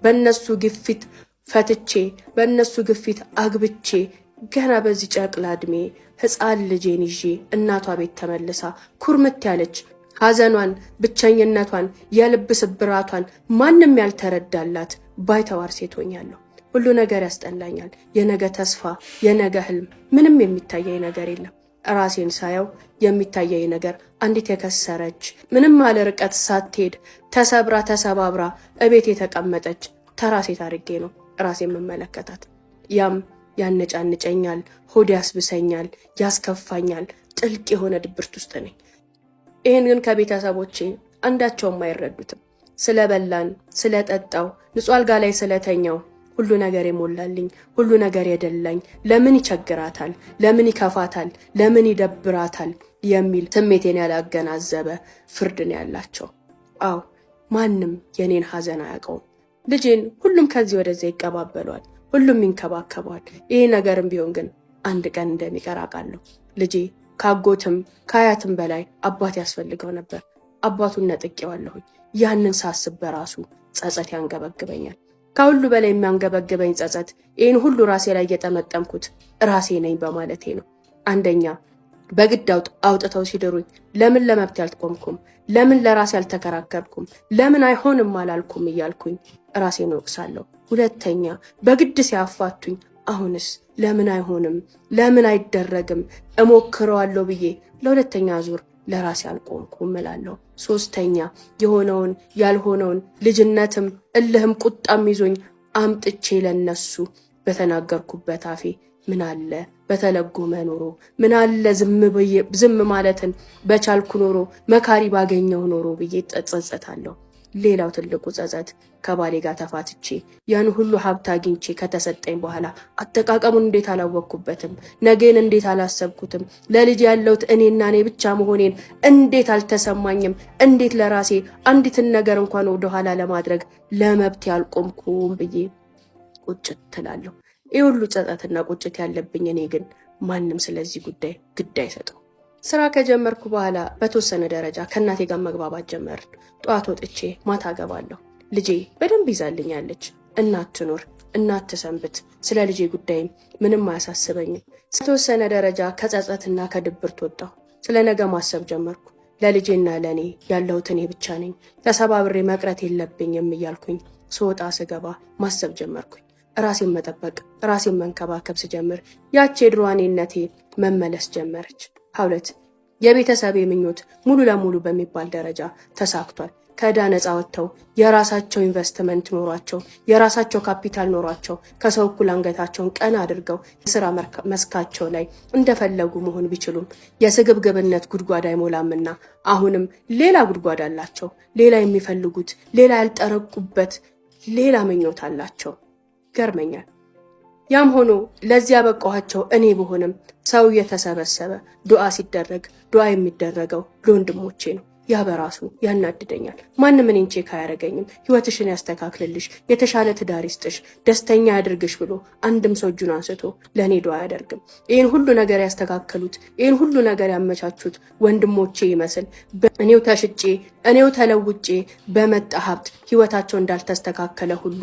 በእነሱ ግፊት ፈትቼ በእነሱ ግፊት አግብቼ ገና በዚህ ጨቅላ ዕድሜ ሕፃን ልጄን ይዤ እናቷ ቤት ተመልሳ ኩርምት ያለች ሐዘኗን፣ ብቸኝነቷን፣ የልብ ስብራቷን ማንም ያልተረዳላት ባይተዋር ሴት ሆኛለሁ። ሁሉ ነገር ያስጠላኛል። የነገ ተስፋ፣ የነገ ህልም፣ ምንም የሚታየኝ ነገር የለም። ራሴን ሳየው የሚታየኝ ነገር አንዲት የከሰረች ምንም ያለ ርቀት ሳትሄድ ተሰብራ ተሰባብራ እቤት የተቀመጠች ተራ ሴት አድርጌ ነው ራሴ የምመለከታት። ያም ያነጫንጨኛል፣ ሆድ ያስብሰኛል፣ ያስከፋኛል። ጥልቅ የሆነ ድብርት ውስጥ ነኝ። ይህን ግን ከቤተሰቦቼ አንዳቸውም አይረዱትም። ስለበላን፣ ስለጠጣው፣ ንጹህ አልጋ ላይ ስለተኛው ሁሉ ነገር የሞላልኝ፣ ሁሉ ነገር የደላኝ፣ ለምን ይቸግራታል፣ ለምን ይከፋታል፣ ለምን ይደብራታል የሚል ስሜቴን ያላገናዘበ ፍርድን ያላቸው። አዎ ማንም የኔን ሐዘን አያውቀውም። ልጄን ሁሉም ከዚህ ወደዚያ ይቀባበሏል፣ ሁሉም ይንከባከቧል። ይሄ ነገርም ቢሆን ግን አንድ ቀን እንደሚቀር አውቃለሁ። ልጄ ካጎትም ከአያትም በላይ አባት ያስፈልገው ነበር። አባቱን ነጥቄዋለሁኝ። ያንን ሳስብ በራሱ ጸጸት ያንገበግበኛል። ከሁሉ በላይ የሚያንገበግበኝ ጸጸት ይህን ሁሉ ራሴ ላይ እየጠመጠምኩት ራሴ ነኝ በማለቴ ነው። አንደኛ በግድ አውጥተው ሲድሩኝ ለምን ለመብት ያልቆምኩም? ለምን ለራሴ ያልተከራከርኩም? ለምን አይሆንም አላልኩም እያልኩኝ ራሴን ወቅሳለሁ። ሁለተኛ በግድ ሲያፋቱኝ አሁንስ ለምን አይሆንም? ለምን አይደረግም? እሞክረዋለሁ ብዬ ለሁለተኛ ዙር ለራሴ አልቆምኩም እላለሁ። ሶስተኛ የሆነውን ያልሆነውን ልጅነትም እልህም ቁጣም ይዞኝ አምጥቼ ለነሱ በተናገርኩበት አፌ ምን አለ በተለጎመ ኖሮ፣ ምን አለ ዝም ማለትን በቻልኩ ኖሮ፣ መካሪ ባገኘው ኖሮ ብዬ እጸጸታለሁ። ሌላው ትልቁ ጸጸት ከባሌ ጋር ተፋትቼ ያን ሁሉ ሀብት አግኝቼ ከተሰጠኝ በኋላ አጠቃቀሙን እንዴት አላወቅኩበትም? ነገን እንዴት አላሰብኩትም? ለልጅ ያለውት እኔና እኔ ብቻ መሆኔን እንዴት አልተሰማኝም? እንዴት ለራሴ አንዲትን ነገር እንኳን ወደኋላ ለማድረግ ለመብት ያልቆምኩም ብዬ ቁጭት ትላለሁ። ይህ ሁሉ ጸጸትና ቁጭት ያለብኝ እኔ ግን ማንም ስለዚህ ጉዳይ ግድ አይሰጠው። ስራ ከጀመርኩ በኋላ በተወሰነ ደረጃ ከእናቴ ጋር መግባባት ጀመርን። ጠዋት ወጥቼ ማታ ገባለሁ። ልጄ በደንብ ይዛልኛለች። እናት ትኖር እናት ትሰንብት፣ ስለ ልጄ ጉዳይም ምንም አያሳስበኝም። በተወሰነ ደረጃ ከጸጸትና ከድብርት ወጣሁ። ስለ ነገ ማሰብ ጀመርኩ። ለልጄና ለእኔ ያለሁት እኔ ብቻ ነኝ። ተሰባብሬ መቅረት የለብኝም እያልኩኝ ስወጣ ስገባ ማሰብ ጀመርኩኝ። ራሴን መጠበቅ ራሴን መንከባከብ ስጀምር ያቺ የድሮ እኔነቴ መመለስ ጀመረች። ሀውለት የቤተሰቤ ምኞት ሙሉ ለሙሉ በሚባል ደረጃ ተሳክቷል። ከዕዳ ነፃ ወጥተው የራሳቸው ኢንቨስትመንት ኖሯቸው የራሳቸው ካፒታል ኖሯቸው ከሰው እኩል አንገታቸውን ቀና አድርገው የስራ መስካቸው ላይ እንደፈለጉ መሆን ቢችሉም የስግብግብነት ጉድጓድ አይሞላምና አሁንም ሌላ ጉድጓድ አላቸው። ሌላ የሚፈልጉት ሌላ ያልጠረቁበት ሌላ ምኞት አላቸው። ገርመኛል። ያም ሆኖ ለዚያ በቃኋቸው እኔ ብሆንም ሰው እየተሰበሰበ ዱዓ ሲደረግ ዱዓ የሚደረገው ለወንድሞቼ ነው። ያ በራሱ ያናድደኛል። ማንም እኔን ቼክ አያደርገኝም። ህይወትሽን ያስተካክልልሽ፣ የተሻለ ትዳር ይስጥሽ፣ ደስተኛ ያድርግሽ ብሎ አንድም ሰው እጁን አንስቶ ለእኔ ዱዓ አያደርግም። ይህን ሁሉ ነገር ያስተካከሉት ይህን ሁሉ ነገር ያመቻቹት ወንድሞቼ ይመስል እኔው ተሽጬ እኔው ተለውጬ በመጣ ሀብት ህይወታቸው እንዳልተስተካከለ ሁሉ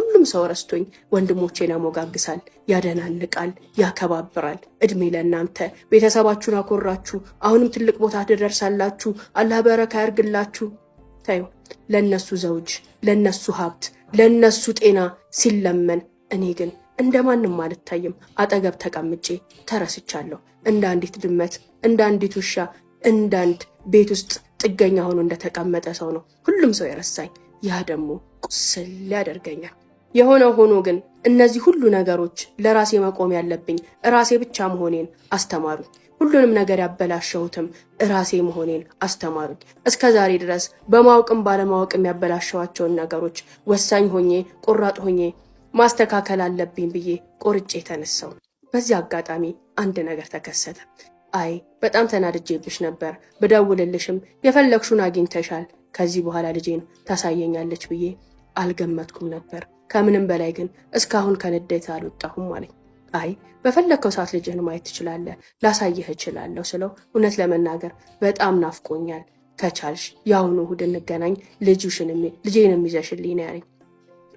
ሁሉም ሰው ረስቶኝ ወንድሞቼን ያሞጋግሳል፣ ያደናንቃል፣ ያከባብራል። እድሜ ለእናንተ ቤተሰባችሁን አኮራችሁ፣ አሁንም ትልቅ ቦታ ትደርሳላችሁ፣ አላህ በረካ ያርግላችሁ። ታዩ ለነሱ ዘውጅ፣ ለነሱ ሀብት፣ ለነሱ ጤና ሲለመን እኔ ግን እንደማንም አልታይም። አጠገብ ተቀምጬ ተረስቻለሁ። እንደ አንዲት ድመት፣ እንደ አንዲት ውሻ፣ እንደ አንድ ቤት ውስጥ ጥገኛ ሆኖ እንደተቀመጠ ሰው ነው ሁሉም ሰው የረሳኝ። ያ ደግሞ ቁስል ያደርገኛል። የሆነው ሆኖ ግን እነዚህ ሁሉ ነገሮች ለራሴ መቆም ያለብኝ ራሴ ብቻ መሆኔን አስተማሩኝ። ሁሉንም ነገር ያበላሸሁትም ራሴ መሆኔን አስተማሩኝ። እስከ ዛሬ ድረስ በማወቅም ባለማወቅም ያበላሸኋቸውን ነገሮች ወሳኝ ሆኜ ቆራጥ ሆኜ ማስተካከል አለብኝ ብዬ ቆርጬ ተነሳው። በዚህ አጋጣሚ አንድ ነገር ተከሰተ። አይ በጣም ተናድጄብሽ ነበር፣ ብደውልልሽም የፈለግሹን አግኝተሻል፣ ከዚህ በኋላ ልጄን ታሳየኛለች ብዬ አልገመትኩም ነበር። ከምንም በላይ ግን እስካሁን ከንዴት አልወጣሁም አለኝ። አይ በፈለከው ሰዓት ልጅህን ማየት ትችላለህ፣ ላሳየህ እችላለሁ ስለው እውነት ለመናገር በጣም ናፍቆኛል፣ ከቻልሽ የአሁኑ እሑድ እንገናኝ፣ ልጄንም ይዘሽልኝ ነው ያለኝ።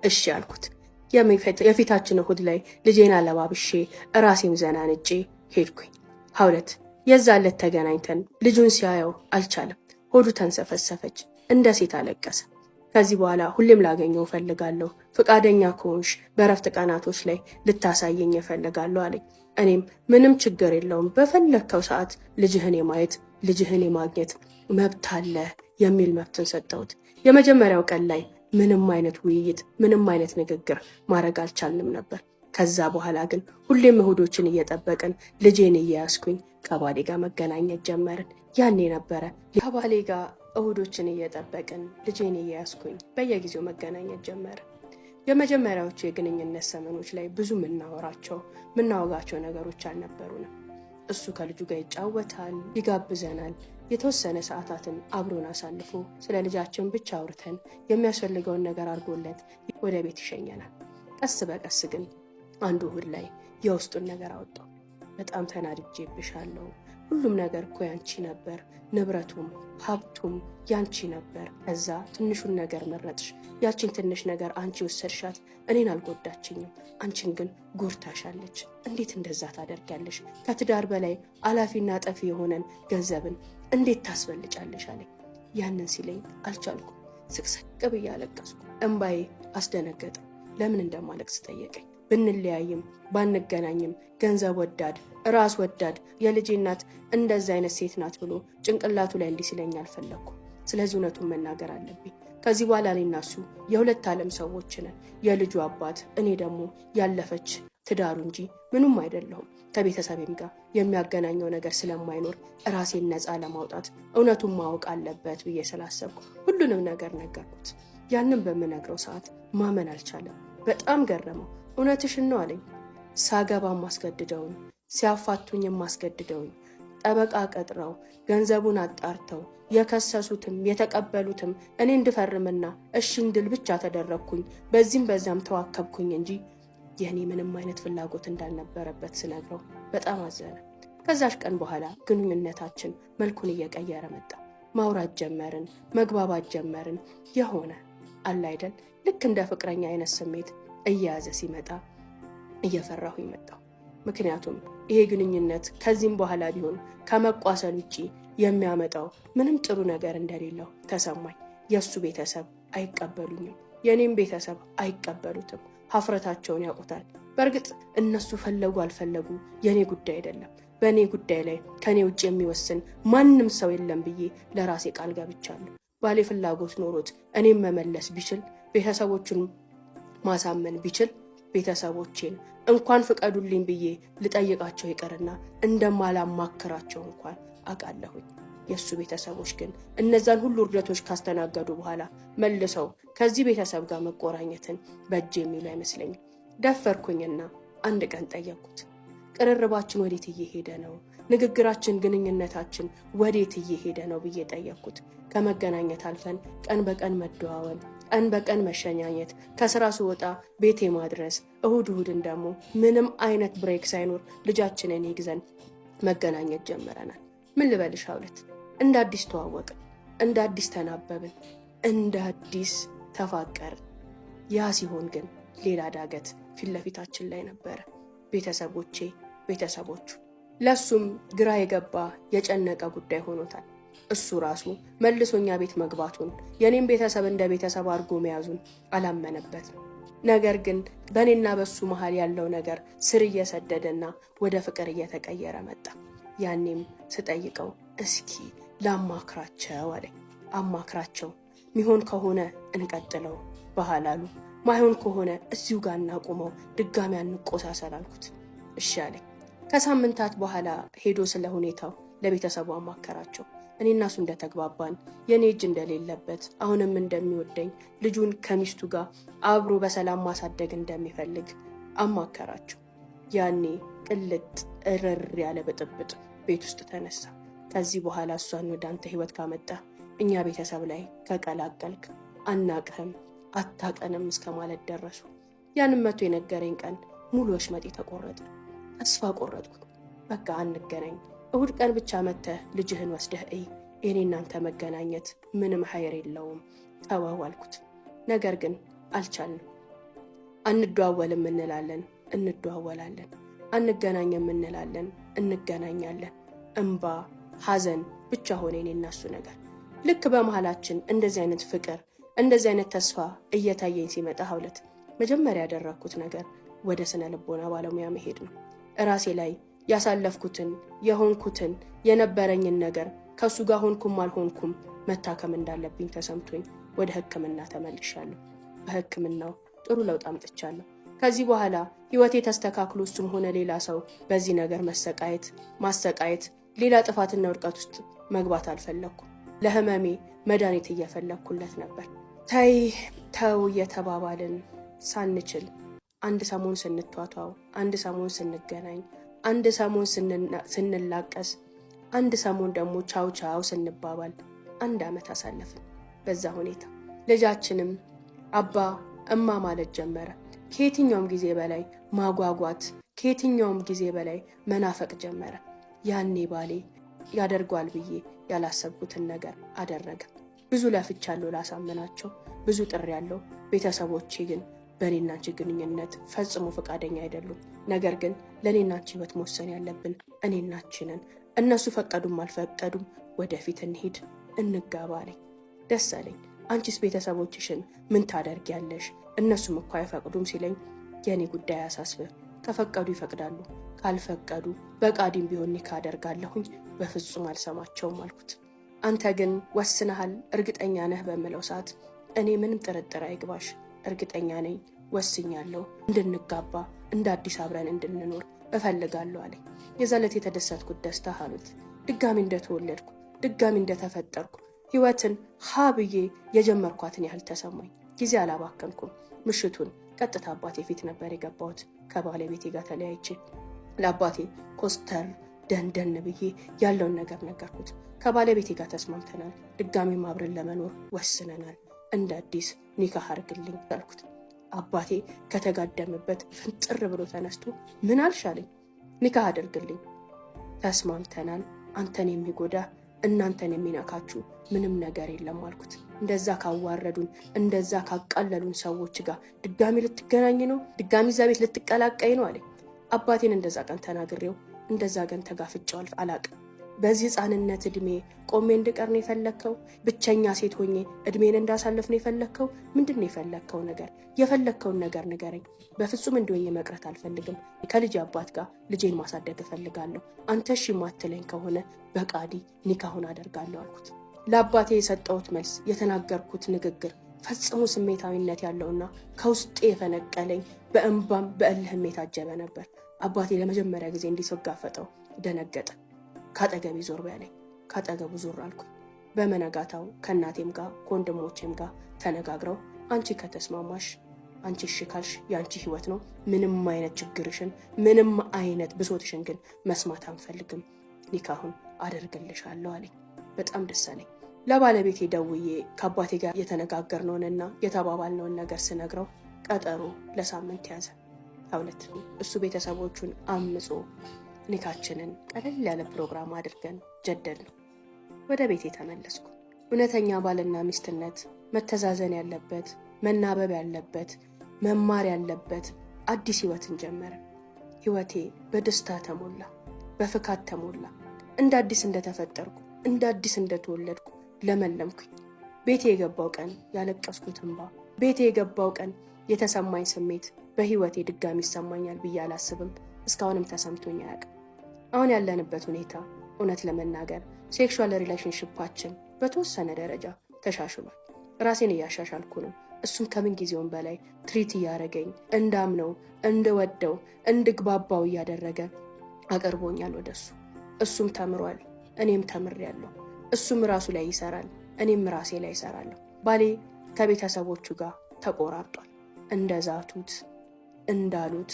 እሺ አልኩት። የፊታችን እሑድ ላይ ልጄን አለባብሼ ራሴም ዘናንጬ ሄድኩኝ። ሀውለት የዛለት ተገናኝተን ልጁን ሲያየው አልቻለም። ሆዱ ተንሰፈሰፈች፣ እንደ ሴት አለቀሰ። ከዚህ በኋላ ሁሌም ላገኘው እፈልጋለሁ፣ ፍቃደኛ ከሆንሽ በረፍት ቀናቶች ላይ ልታሳየኝ እፈልጋለሁ አለኝ። እኔም ምንም ችግር የለውም፣ በፈለግከው ሰዓት ልጅህን የማየት ልጅህን የማግኘት መብት አለ የሚል መብትን ሰጠሁት። የመጀመሪያው ቀን ላይ ምንም አይነት ውይይት ምንም አይነት ንግግር ማድረግ አልቻልንም ነበር። ከዛ በኋላ ግን ሁሌም እሑዶችን እየጠበቅን ልጄን እየያዝኩኝ ከባሌ ጋር መገናኘት ጀመርን። ያኔ ነበረ ከባሌ ጋር እሑዶችን እየጠበቅን ልጄን እየያዝኩኝ በየጊዜው መገናኘት ጀመርን። የመጀመሪያዎቹ የግንኙነት ዘመኖች ላይ ብዙ ምናወጋቸው ነገሮች አልነበሩንም። እሱ ከልጁ ጋር ይጫወታል፣ ይጋብዘናል። የተወሰነ ሰዓታትን አብሮን አሳልፎ ስለ ልጃችን ብቻ አውርተን የሚያስፈልገውን ነገር አድርጎለት ወደ ቤት ይሸኘናል። ቀስ በቀስ ግን አንዱ እሑድ ላይ የውስጡን ነገር አወጣው። በጣም ተናድጄብሻለሁ፣ ሁሉም ነገር እኮ ያንቺ ነበር፣ ንብረቱም ሀብቱም ያንቺ ነበር። ከዛ ትንሹን ነገር መረጥሽ። ያቺን ትንሽ ነገር አንቺ ወሰድሻት። እኔን አልጎዳችኝም፣ አንቺን ግን ጎድታሻለች። እንዴት እንደዛ ታደርጊያለሽ? ከትዳር በላይ አላፊና ጠፊ የሆነን ገንዘብን እንዴት ታስበልጫለሽ አለኝ። ያንን ሲለኝ አልቻልኩም። ስቅስቅ ብዬ አለቀስኩ። እንባዬ አስደነገጠ። ለምን እንደማለቅስ ጠየቀኝ። ብንለያይም ባንገናኝም ገንዘብ ወዳድ ራስ ወዳድ የልጄ እናት እንደዚህ አይነት ሴት ናት ብሎ ጭንቅላቱ ላይ እንዲህ ሲለኝ አልፈለግኩም። ስለዚህ እውነቱን መናገር አለብኝ። ከዚህ በኋላ እኔና እሱ የሁለት ዓለም ሰዎች ነን። የልጁ አባት፣ እኔ ደግሞ ያለፈች ትዳሩ እንጂ ምንም አይደለሁም። ከቤተሰቤም ጋር የሚያገናኘው ነገር ስለማይኖር ራሴን ነፃ ለማውጣት እውነቱን ማወቅ አለበት ብዬ ስላሰብኩ ሁሉንም ነገር ነገርኩት። ያንን በምነግረው ሰዓት ማመን አልቻለም። በጣም ገረመው። እውነትሽን ነው አለኝ። ሳገባም አስገድደውኝ፣ ሲያፋቱኝ የማስገድደውኝ፣ ጠበቃ ቀጥረው ገንዘቡን አጣርተው የከሰሱትም የተቀበሉትም እኔ እንድፈርምና እሺ እንድል ብቻ ተደረግኩኝ። በዚህም በዛም ተዋከብኩኝ እንጂ የኔ ምንም አይነት ፍላጎት እንዳልነበረበት ስነግረው በጣም አዘነ። ከዛሽ ቀን በኋላ ግንኙነታችን መልኩን እየቀየረ መጣ። ማውራት ጀመርን፣ መግባባት ጀመርን። የሆነ አለ አይደል ልክ እንደ ፍቅረኛ አይነት ስሜት እየያዘ ሲመጣ እየፈራሁ መጣሁ። ምክንያቱም ይሄ ግንኙነት ከዚህም በኋላ ቢሆን ከመቋሰል ውጪ የሚያመጣው ምንም ጥሩ ነገር እንደሌለው ተሰማኝ። የእሱ ቤተሰብ አይቀበሉኝም፣ የኔም ቤተሰብ አይቀበሉትም። ሀፍረታቸውን ያውቁታል። በእርግጥ እነሱ ፈለጉ አልፈለጉ የኔ ጉዳይ አይደለም። በእኔ ጉዳይ ላይ ከኔ ውጭ የሚወስን ማንም ሰው የለም ብዬ ለራሴ ቃል ገብቻለሁ። ባሌ ፍላጎት ኖሮት እኔም መመለስ ቢችል፣ ቤተሰቦቹን ማሳመን ቢችል፣ ቤተሰቦቼን እንኳን ፍቀዱልኝ ብዬ ልጠይቃቸው ይቀርና እንደማላማክራቸው እንኳን አውቃለሁኝ። የእሱ ቤተሰቦች ግን እነዛን ሁሉ ውርደቶች ካስተናገዱ በኋላ መልሰው ከዚህ ቤተሰብ ጋር መቆራኘትን በእጅ የሚሉ አይመስለኝም። ደፈርኩኝና አንድ ቀን ጠየቅኩት። ቅርርባችን ወዴት እየሄደ ነው? ንግግራችን፣ ግንኙነታችን ወዴት እየሄደ ነው ብዬ ጠየቅኩት። ከመገናኘት አልፈን ቀን በቀን መደዋወል፣ ቀን በቀን መሸኛኘት፣ ከስራ ስወጣ ቤቴ ማድረስ፣ እሁድን ደግሞ ምንም አይነት ብሬክ ሳይኖር ልጃችንን ይግዘን መገናኘት ጀምረናል። ምን ልበልሽ አውለት፣ እንደ አዲስ ተዋወቅን፣ እንደ አዲስ ተናበብን፣ እንደ አዲስ ተፋቀርን። ያ ሲሆን ግን ሌላ ዳገት ፊት ለፊታችን ላይ ነበረ። ቤተሰቦቹ ለሱም ግራ የገባ የጨነቀ ጉዳይ ሆኖታል። እሱ ራሱ መልሶኛ ቤት መግባቱን የኔም ቤተሰብ እንደ ቤተሰብ አድርጎ መያዙን አላመነበትም። ነገር ግን በእኔና በሱ መሃል ያለው ነገር ስር እየሰደደና ወደ ፍቅር እየተቀየረ መጣ። ያኔም ስጠይቀው እስኪ ላማክራቸው አለኝ። አማክራቸው፣ ሚሆን ከሆነ እንቀጥለው በሐላሉ፣ ማይሆን ከሆነ እዚሁ ጋር እናቁመው፣ ድጋሚ አንቆሳሰል አልኩት። እሺ አለኝ። ከሳምንታት በኋላ ሄዶ ስለ ሁኔታው ለቤተሰቡ አማከራቸው። እኔና እሱ እንደተግባባን፣ የኔ እጅ እንደሌለበት፣ አሁንም እንደሚወደኝ፣ ልጁን ከሚስቱ ጋር አብሮ በሰላም ማሳደግ እንደሚፈልግ አማከራቸው። ያኔ ቅልጥ እርር ያለ ብጥብጥ ቤት ውስጥ ተነሳ። ከዚህ በኋላ እሷን ወደ አንተ ህይወት ካመጣ፣ እኛ ቤተሰብ ላይ ከቀላቀልክ አናቅህም አታቀንም እስከ ማለት ደረሱ። ያንም መቶ የነገረኝ ቀን ሙሉ ወሽመጤ ተቆረጠ። ተስፋ ቆረጥኩ። በቃ አንገናኝ፣ እሁድ ቀን ብቻ መተህ ልጅህን ወስደህ እይ፣ የኔ እናንተ መገናኘት ምንም ሀይር የለውም ተወው አልኩት። ነገር ግን አልቻልንም። አንደዋወልም እንላለን፣ እንደዋወላለን፣ አንገናኝም እንላለን፣ እንገናኛለን። እንባ ሐዘን ብቻ ሆነ የኔና እሱ ነገር። ልክ በመሃላችን እንደዚህ አይነት ፍቅር፣ እንደዚህ አይነት ተስፋ እየታየኝ ሲመጣ ሀውለት መጀመሪያ ያደረግኩት ነገር ወደ ስነ ልቦና ባለሙያ መሄድ ነው። እራሴ ላይ ያሳለፍኩትን የሆንኩትን የነበረኝን ነገር ከሱ ጋር ሆንኩም አልሆንኩም መታከም እንዳለብኝ ተሰምቶኝ ወደ ሕክምና ተመልሻለሁ። በሕክምናው ጥሩ ለውጥ አምጥቻለሁ። ከዚህ በኋላ ህይወቴ ተስተካክሎ እሱም ሆነ ሌላ ሰው በዚህ ነገር ማሰቃየት፣ ሌላ ጥፋትና ውድቀት ውስጥ መግባት አልፈለኩም። ለህመሜ መድኃኒት እየፈለግኩለት ነበር። ተይ ተው እየተባባልን ሳንችል አንድ ሰሞን ስንቷቷው፣ አንድ ሰሞን ስንገናኝ፣ አንድ ሰሞን ስንላቀስ፣ አንድ ሰሞን ደግሞ ቻው ቻው ስንባባል 1 ዓመት አሳለፍን። በዛ ሁኔታ ልጃችንም አባ እማ ማለት ጀመረ። ከየትኛውም ጊዜ በላይ ማጓጓት፣ ከየትኛውም ጊዜ በላይ መናፈቅ ጀመረ። ያኔ ባሌ ያደርገዋል ብዬ ያላሰብኩትን ነገር አደረገ። ብዙ ለፍቻለሁ ላሳምናቸው፣ ብዙ ጥሬያለሁ። ቤተሰቦቼ ግን በእኔና አንቺ ግንኙነት ፈጽሞ ፈቃደኛ አይደሉም። ነገር ግን ለእኔና አንቺ ህይወት መወሰን ያለብን እኔና አንቺ ነን። እነሱ ፈቀዱም አልፈቀዱም ወደፊት እንሂድ፣ እንጋባ አለኝ። ደስ አለኝ። አንቺስ ቤተሰቦችሽን ምን ታደርጊያለሽ? እነሱም እኮ አይፈቅዱም ሲለኝ የእኔ ጉዳይ አያሳስብህ፣ ከፈቀዱ ይፈቅዳሉ፣ ካልፈቀዱ በቃዲም ቢሆን ኒካ አደርጋለሁኝ፣ በፍጹም አልሰማቸውም አልኩት። አንተ ግን ወስነሃል፣ እርግጠኛ ነህ በምለው ሰዓት እኔ ምንም ጥርጥር አይግባሽ፣ እርግጠኛ ነኝ፣ ወስኛለሁ፣ እንድንጋባ እንደ አዲስ አብረን እንድንኖር እፈልጋለሁ አለኝ። የዛለት የተደሰትኩት ደስታ ሀሉት ድጋሚ እንደተወለድኩ ድጋሚ እንደተፈጠርኩ ህይወትን ሀ ብዬ የጀመርኳትን ያህል ተሰማኝ። ጊዜ አላባከንኩም። ምሽቱን ቀጥታ አባቴ ፊት ነበር የገባሁት። ከባለቤቴ ጋር ተለያይቼ ለአባቴ ኮስተር ደንደን ብዬ ያለውን ነገር ነገርኩት። ከባለቤቴ ጋር ተስማምተናል፣ ድጋሚም አብረን ለመኖር ወስነናል፣ እንደ አዲስ ኒካህ አድርግልኝ አልኩት። አባቴ ከተጋደመበት ፍንጥር ብሎ ተነስቶ ምን አልሻለኝ? ኒካህ አድርግልኝ፣ ተስማምተናል፣ አንተን የሚጎዳ እናንተን የሚነካችሁ ምንም ነገር የለም አልኩት። እንደዛ ካዋረዱን እንደዛ ካቃለሉን ሰዎች ጋር ድጋሚ ልትገናኝ ነው? ድጋሚ እዛ ቤት ልትቀላቀይ ነው አለኝ። አባቴን እንደዛ ቀን ተናግሬው እንደዛ ቀን ተጋፍጬው አላቅም። በዚህ ህፃንነት እድሜ ቆሜ እንድቀር ነው የፈለግከው? ብቸኛ ሴት ሆኜ እድሜን እንዳሳልፍ ነው የፈለግከው? ምንድን ነው የፈለግከው ነገር? የፈለግከውን ነገር ንገረኝ። በፍጹም እንደወየ መቅረት አልፈልግም። ከልጅ አባት ጋር ልጄን ማሳደግ እፈልጋለሁ። አንተ እሺ ማትለኝ ከሆነ በቃዲ ኒካሁን አደርጋለሁ አልኩት። ለአባቴ የሰጠሁት መልስ፣ የተናገርኩት ንግግር ፈጽሞ ስሜታዊነት ያለውና ከውስጤ የፈነቀለኝ በእንባም በእልህም የታጀበ ነበር። አባቴ ለመጀመሪያ ጊዜ እንዲስጋፈጠው ደነገጠ። ካጠገቤ ዞር በያለኝ። ካጠገቡ ዞር አልኩ። በመነጋታው ከእናቴም ጋር ከወንድሞቼም ጋር ተነጋግረው አንቺ ከተስማማሽ፣ አንቺ እሺ ካልሽ የአንቺ ህይወት ነው። ምንም አይነት ችግርሽን ምንም አይነት ብሶትሽን ግን መስማት አንፈልግም። ኒካሁን አደርግልሻለሁ አለኝ። በጣም ደስ አለኝ። ለባለቤቴ ደውዬ ከአባቴ ጋር የተነጋገርነውንና የተባባልነውን ነገር ስነግረው ቀጠሮ ለሳምንት ያዘ። ሁለት እሱ ቤተሰቦቹን አምጾ ኒካችንን ቀለል ያለ ፕሮግራም አድርገን ጀደል ነው። ወደ ቤቴ ተመለስኩ። እውነተኛ ባልና ሚስትነት መተዛዘን ያለበት፣ መናበብ ያለበት፣ መማር ያለበት አዲስ ህይወትን ጀመረ። ህይወቴ በደስታ ተሞላ፣ በፍካት ተሞላ። እንደ አዲስ እንደተፈጠርኩ እንደ አዲስ እንደተወለድኩ ለመለምኩኝ። ቤቴ የገባው ቀን ያለቀስኩት እንባ፣ ቤቴ የገባው ቀን የተሰማኝ ስሜት በህይወቴ ድጋሚ ይሰማኛል ብዬ አላስብም። እስካሁንም ተሰምቶኝ አያውቅም። አሁን ያለንበት ሁኔታ እውነት ለመናገር ሴክሹዋል ሪሌሽንሽፓችን በተወሰነ ደረጃ ተሻሽሏል። ራሴን እያሻሻልኩ ነው። እሱም ከምን ጊዜውም በላይ ትሪት እያደረገኝ እንዳምነው፣ እንድወደው፣ እንድግባባው እያደረገ አቀርቦኛል ወደሱ። እሱም ተምሯል፣ እኔም ተምሬያለሁ። እሱም ራሱ ላይ ይሰራል፣ እኔም ራሴ ላይ ይሰራለሁ። ባሌ ከቤተሰቦቹ ጋር ተቆራርጧል። እንደዛቱት እንዳሉት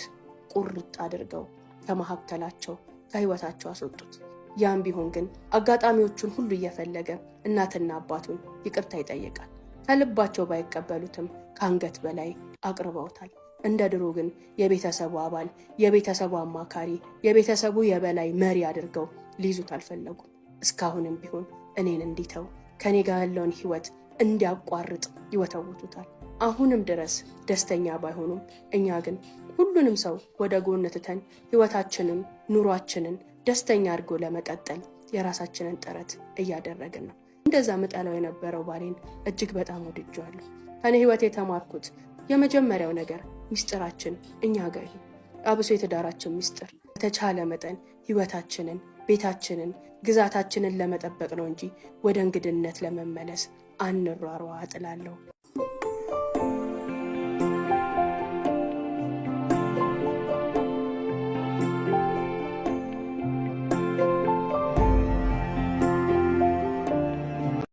ቁርጥ አድርገው ከመካከላቸው ከህይወታቸው አስወጡት። ያም ቢሆን ግን አጋጣሚዎቹን ሁሉ እየፈለገ እናትና አባቱን ይቅርታ ይጠይቃል። ከልባቸው ባይቀበሉትም ከአንገት በላይ አቅርበውታል። እንደ ድሮ ግን የቤተሰቡ አባል፣ የቤተሰቡ አማካሪ፣ የቤተሰቡ የበላይ መሪ አድርገው ሊይዙት አልፈለጉም። እስካሁንም ቢሆን እኔን እንዲተው ከኔ ጋር ያለውን ህይወት እንዲያቋርጥ ይወተውቱታል። አሁንም ድረስ ደስተኛ ባይሆኑም እኛ ግን ሁሉንም ሰው ወደ ጎን ትተን ህይወታችንን ኑሯችንን ደስተኛ አድርጎ ለመቀጠል የራሳችንን ጥረት እያደረግን ነው። እንደዛ ምጠላው የነበረው ባሌን እጅግ በጣም ወድጄዋለሁ። ከኔ ህይወት የተማርኩት የመጀመሪያው ነገር ሚስጥራችን እኛ ጋር ይሁን። አብሶ የትዳራችን ሚስጥር በተቻለ መጠን ህይወታችንን፣ ቤታችንን፣ ግዛታችንን ለመጠበቅ ነው እንጂ ወደ እንግድነት ለመመለስ አንሯሯጥ እላለሁ።